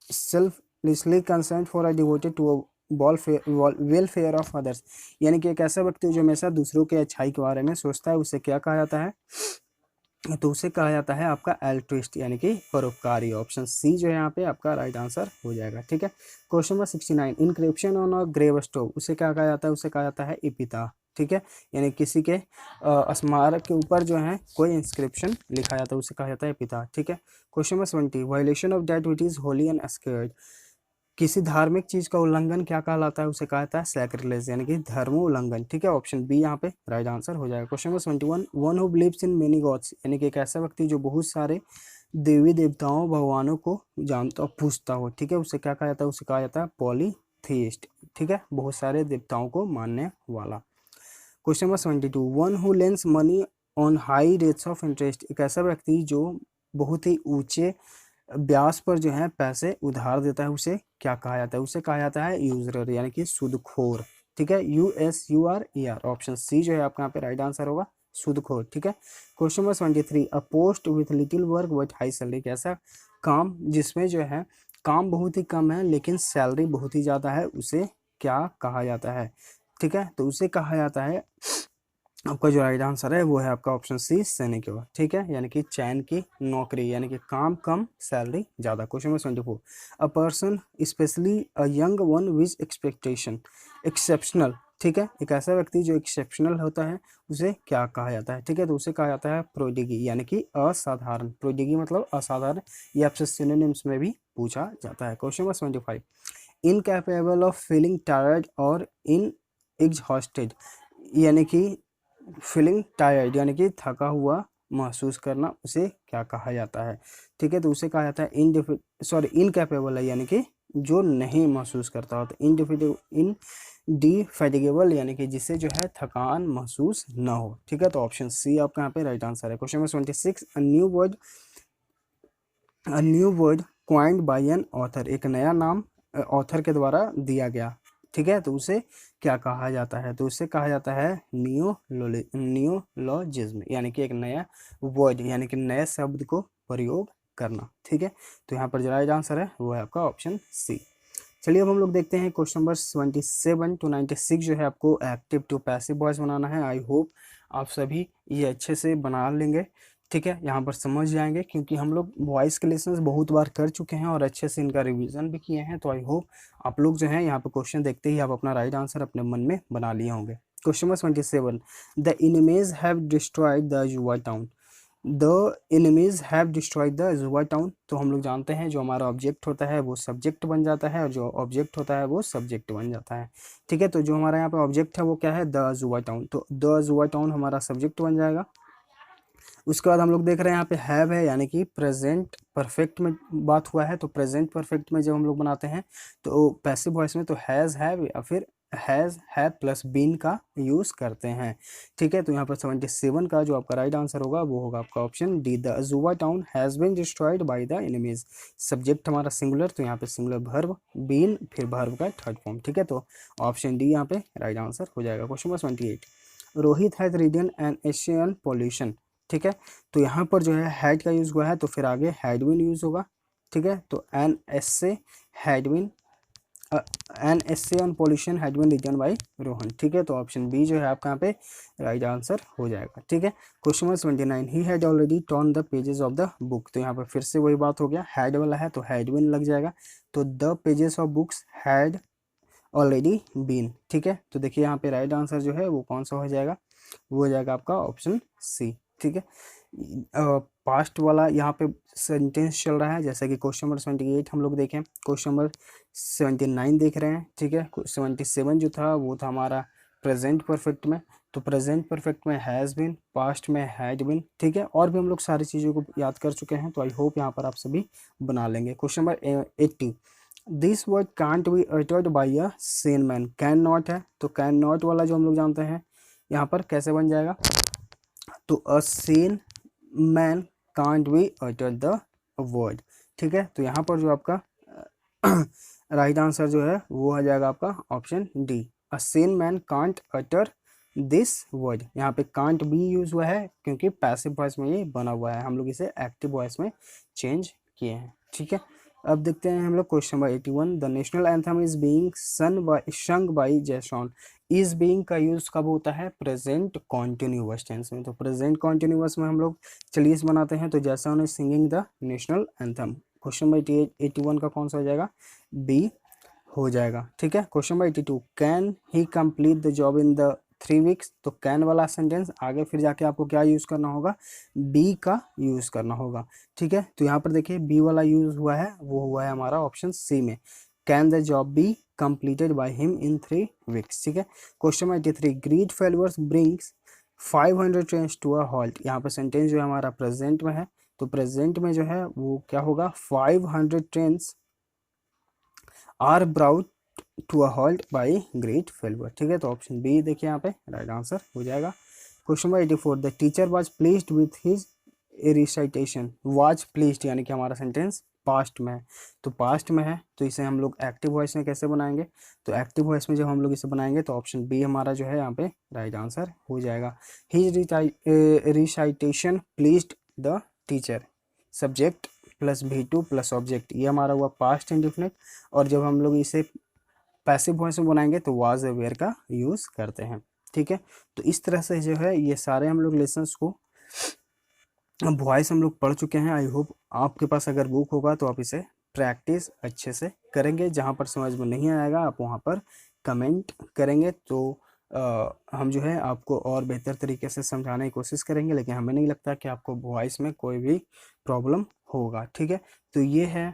selflessly concern for a devoted to a welfare of others, यानी कि एक ऐसा व्यक्ति जो हमेशा दूसरों के अच्छाई के बारे में सोचता है, उसे क्या कहा जाता है, तो उसे कहा जाता है आपका एल्ट्रिस्ट यानी कि परोपकारी। ऑप्शन सी जो है यहाँ पे आपका राइट आंसर हो जाएगा। ठीक है, question number 69, inscription on a grave stove, उसे क्या कहा जाता है, उसे कहा जाता है इपिता। ठीक है, यानी किसी के स्मारक के ऊपर जो है कोई इंस्क्रिप्शन लिखा जाता है उसे कहा जाता है पिता, ठीक है। Question number 20, violation of that which is holy and sacred, किसी धार्मिक चीज का उल्लंघन क्या कहलाता है, उसे कहा जाता है सैक्रिलेज, यानी कि धर्म उल्लंघन, ठीक है। ऑप्शन बी यहाँ पे राइट आंसर हो जाएगा। Question number 21, one who believes in many God's, यानी कि एक ऐसा व्यक्ति जो बहुत सारे देवी देवताओं भगवानों को जानता और पूजता हो, ठीक है, उसे क्या कहा जाता है, उसे कहा जाता है पॉलीथीइस्ट, ठीक है, बहुत सारे देवताओं को मानने वाला। Question number 72, one who lens money on high rates of interest, एक ऐसा व्यक्ति जो बहुत ही ऊंचे ब्याज पर जो है पैसे उधार देता है, उसे क्या कहा जाता है, उसे कहा जाता है यूजरर, यानी कि सूदखोर, ठीक है, USURER। ऑप्शन सी जो है आपका यहाँ पे राइट आंसर होगा, सूदखोर, ठीक है। Question number 23, a post with little work but high salary, कैसा काम जिसमें जो है काम बहुत ही कम है लेकिन सैलरी बहुत ही ज़्यादा है, उसे क्या कहा जाता है, ठीक है, तो उसे कहा जाता है, आपका जो राइट आंसर है वो है आपका ऑप्शन सी सिनेक्योर, ठीक है, यानी कि चैन की नौकरी, यानी कि काम कम सैलरी ज़्यादा। Question number 24, a person specially a young one with expectation exceptional, ठीक है, एक ऐसा व्यक्ति जो एक्सेप्शनल होता है उसे क्या कहा जाता है, ठीक है, तो उसे कहा जाता है प्रोडिगी, यानी कि असाधारण, प्रोडिगी मतलब असाधारण, ये आपसे सिनोनिम्स में भी पूछा जाता है। Question number 25, incapable of feeling tired और इन एग्जॉस्टेड, यानी कि फीलिंग टायर्ड यानी कि थका हुआ महसूस करना, उसे क्या कहा जाता है, ठीक है, तो उसे कहा जाता है इनकैपेबल है, यानी कि जो नहीं महसूस करता हो, तो इनडिफेटिगेबल यानी कि जिसे जो है थकान महसूस ना हो, ठीक है, तो ऑप्शन सी आपका यहाँ पे राइट आंसर है। Question number 26, a new word coined by an author, एक नया नाम ऑथर के द्वारा दिया गया, ठीक है, तो उसे क्या कहा जाता है, तो उसे कहा जाता है नियोलॉजिज्म, यानी कि एक नया वर्ड यानी कि नए शब्द को प्रयोग करना, ठीक है, तो यहाँ पर जो राइट आंसर है वो है आपका ऑप्शन सी। चलिए अब हम लोग देखते हैं क्वेश्चन नंबर 27 टू 96 जो है आपको एक्टिव टू पैसिव वॉइस बनाना है। आई होप आप सभी ये अच्छे से बना लेंगे, ठीक है, यहाँ पर समझ जाएंगे क्योंकि हम लोग वॉइस के लेसन्स बहुत बार कर चुके हैं और अच्छे से इनका रिवीजन भी किए हैं, तो आई होप आप लोग जो है यहाँ पर क्वेश्चन देखते ही आप अपना राइट आंसर अपने मन में बना लिए होंगे। Question number 27, the enemies have destroyed the युवा town, the enemies have destroyed the जुवा टाउन, तो हम लोग जानते हैं जो हमारा ऑब्जेक्ट होता है वो सब्जेक्ट बन जाता है और जो ऑब्जेक्ट होता है वो सब्जेक्ट बन जाता है, ठीक है, तो जो हमारा यहाँ पे ऑब्जेक्ट है वो क्या है, द जुवा टाउन, तो द जुवा टाउन हमारा सब्जेक्ट बन जाएगा। उसके बाद हम लोग देख रहे हैं यहाँ पे हैव है, यानी कि प्रेजेंट परफेक्ट में बात हुआ है, तो प्रेजेंट परफेक्ट में जब हम लोग बनाते हैं तो पैसिव वॉइस में तो हैज़ हैव या फिर हैज़ हैव प्लस बीन का यूज़ करते हैं, ठीक है, तो यहाँ पर 77 का जो आपका राइट आंसर होगा वो होगा आपका ऑप्शन डी, द अजूबा town has been destroyed by the enemies, subject हमारा सिंगुलर, तो यहाँ पे सिंगुलर वर्ब, बीन फिर वर्ब का थर्ड फॉर्म, ठीक है, तो ऑप्शन डी यहाँ पे राइट आंसर हो जाएगा। Question number 28, Rohit has रीडन N Asian pollution, ठीक है, तो यहाँ पर जो है हैड का यूज़ हुआ है तो फिर आगे हैड बीन यूज़ होगा, ठीक है, तो an essay had been an essay on pollution had been written by Rohan, ठीक है, तो ऑप्शन बी जो है आपका यहाँ पे राइट आंसर हो जाएगा, ठीक है। Question number 29, he had already turn the pages of the book, तो यहाँ पर फिर से वही बात हो गया, हैड वाला है तो हैड बीन लग जाएगा, तो the pages of books had already been, ठीक है, तो देखिए यहाँ पे राइट आंसर जो है वो कौन सा हो जाएगा, वो हो जाएगा आपका ऑप्शन सी, ठीक है। पास्ट वाला यहाँ पे सेंटेंस चल रहा है, जैसे कि क्वेश्चन नंबर 28 हम लोग देखें, क्वेश्चन नंबर 79 देख रहे हैं, ठीक है, 77 जो था वो था हमारा प्रेजेंट परफेक्ट में, तो प्रेजेंट परफेक्ट में हैज़ बीन, पास्ट में हैड बीन, ठीक है, और भी हम लोग सारी चीज़ों को याद कर चुके हैं, तो आई होप यहाँ पर आप सभी बना लेंगे। Question number 80, this word can't be uttered by a sane man, can not है, तो कैन नॉट वाला जो हम लोग जानते हैं यहाँ पर कैसे बन जाएगा, तो a sane man can't be utter the word, ठीक है, तो यहाँ पर जो आपका राइट आंसर जो है वो आ जाएगा आपका option D, a sane man can't utter this word, यहाँ पे कांट बी यूज हुआ है क्योंकि पैसिव वॉइस में ये बना हुआ है, हम लोग इसे एक्टिव वॉइस में चेंज किए हैं, ठीक है। अब देखते हैं हम लोग question number 81, the national anthem is being sung by Jason, is being का यूज कब होता है, प्रेजेंट कॉन्टिन्यूअस टेंस में, तो प्रेजेंट कॉन्टिन्यूअस में हम लोग चलिए इस बनाते हैं, तो Jason is singing the national anthem, question number 81 का कौन सा हो जाएगा, बी हो जाएगा, ठीक है। Question number 82, can he complete the job in the 3 weeks, तो कैन वाला सेंटेंस आगे फिर जाके आपको क्या यूज़ करना होगा, बी का यूज़ करना होगा। ठीक है, तो यहाँ पर देखिए बी वाला यूज़ हुआ है, वो हुआ है हमारा ऑप्शन सी में, can the job be completed by him in 3 weeks। ठीक है, question number 83, grid failures brings 500 trains to a halt. यहाँ पर सेंटेंस जो है हमारा प्रेजेंट में है, तो प्रेजेंट में जो है वो क्या होगा, 500 trains are brought to a halt by great failure. ठीक है, तो ऑप्शन बी देखिए यहाँ पे राइट आंसर हो जाएगा। Question number 84, the teacher was pleased with his recitation. Was pleased यानी कि हमारा सेंटेंस पास्ट में है, तो पास्ट में है तो इसे हम लोग एक्टिव वॉइस में कैसे बनाएंगे, तो एक्टिव वॉइस में जब हम लोग इसे बनाएंगे तो ऑप्शन बी हमारा जो है यहाँ पे राइट आंसर हो जाएगा। His recitation pleased the teacher, subject plus V2 plus object, ये हमारा हुआ पास्ट इंडेफिनिट, और जब हम लोग इसे पैसिव वॉइस में बनाएंगे तो वाज वेयर का यूज़ करते हैं। ठीक है, तो इस तरह से जो है ये सारे हम लोग लेसन्स को वॉइस हम लोग पढ़ चुके हैं। आई होप आपके पास अगर बुक होगा तो आप इसे प्रैक्टिस अच्छे से करेंगे, जहाँ पर समझ में नहीं आएगा आप वहाँ पर कमेंट करेंगे, तो हम जो है आपको और बेहतर तरीके से समझाने की कोशिश करेंगे, लेकिन हमें नहीं लगता कि आपको वॉइस में कोई भी प्रॉब्लम होगा। ठीक है, तो ये है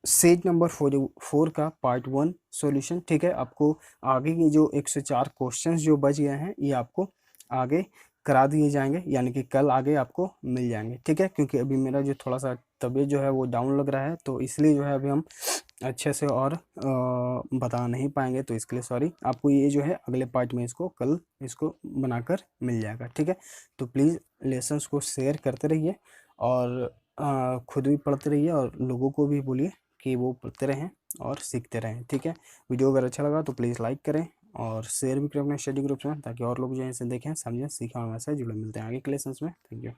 सेट नंबर 4 का पार्ट 1 सॉल्यूशन। ठीक है, आपको आगे की जो 104 क्वेश्चंस जो बच गए हैं ये आपको आगे करा दिए जाएंगे, यानी कि कल आगे आपको मिल जाएंगे। ठीक है, क्योंकि अभी मेरा जो थोड़ा सा तबीयत जो है वो डाउन लग रहा है, तो इसलिए जो है अभी हम अच्छे से और बता नहीं पाएंगे, तो इसके लिए सॉरी। आपको ये जो है अगले पार्ट में इसको कल इसको बनाकर मिल जाएगा। ठीक है, तो प्लीज़ लेसन्स को शेयर करते रहिए और खुद भी पढ़ते रहिए और लोगों को भी बोलिए कि वो पढ़ते रहें और सीखते रहें। ठीक है, वीडियो अगर अच्छा लगा तो प्लीज़ लाइक करें और शेयर भी करें अपने स्टडी ग्रुप्स में, ताकि और लोग जो है इसे देखें, समझें, सीखें और हमारे साथ जुड़े। मिलते हैं आगे के लेसन्स में। Thank you.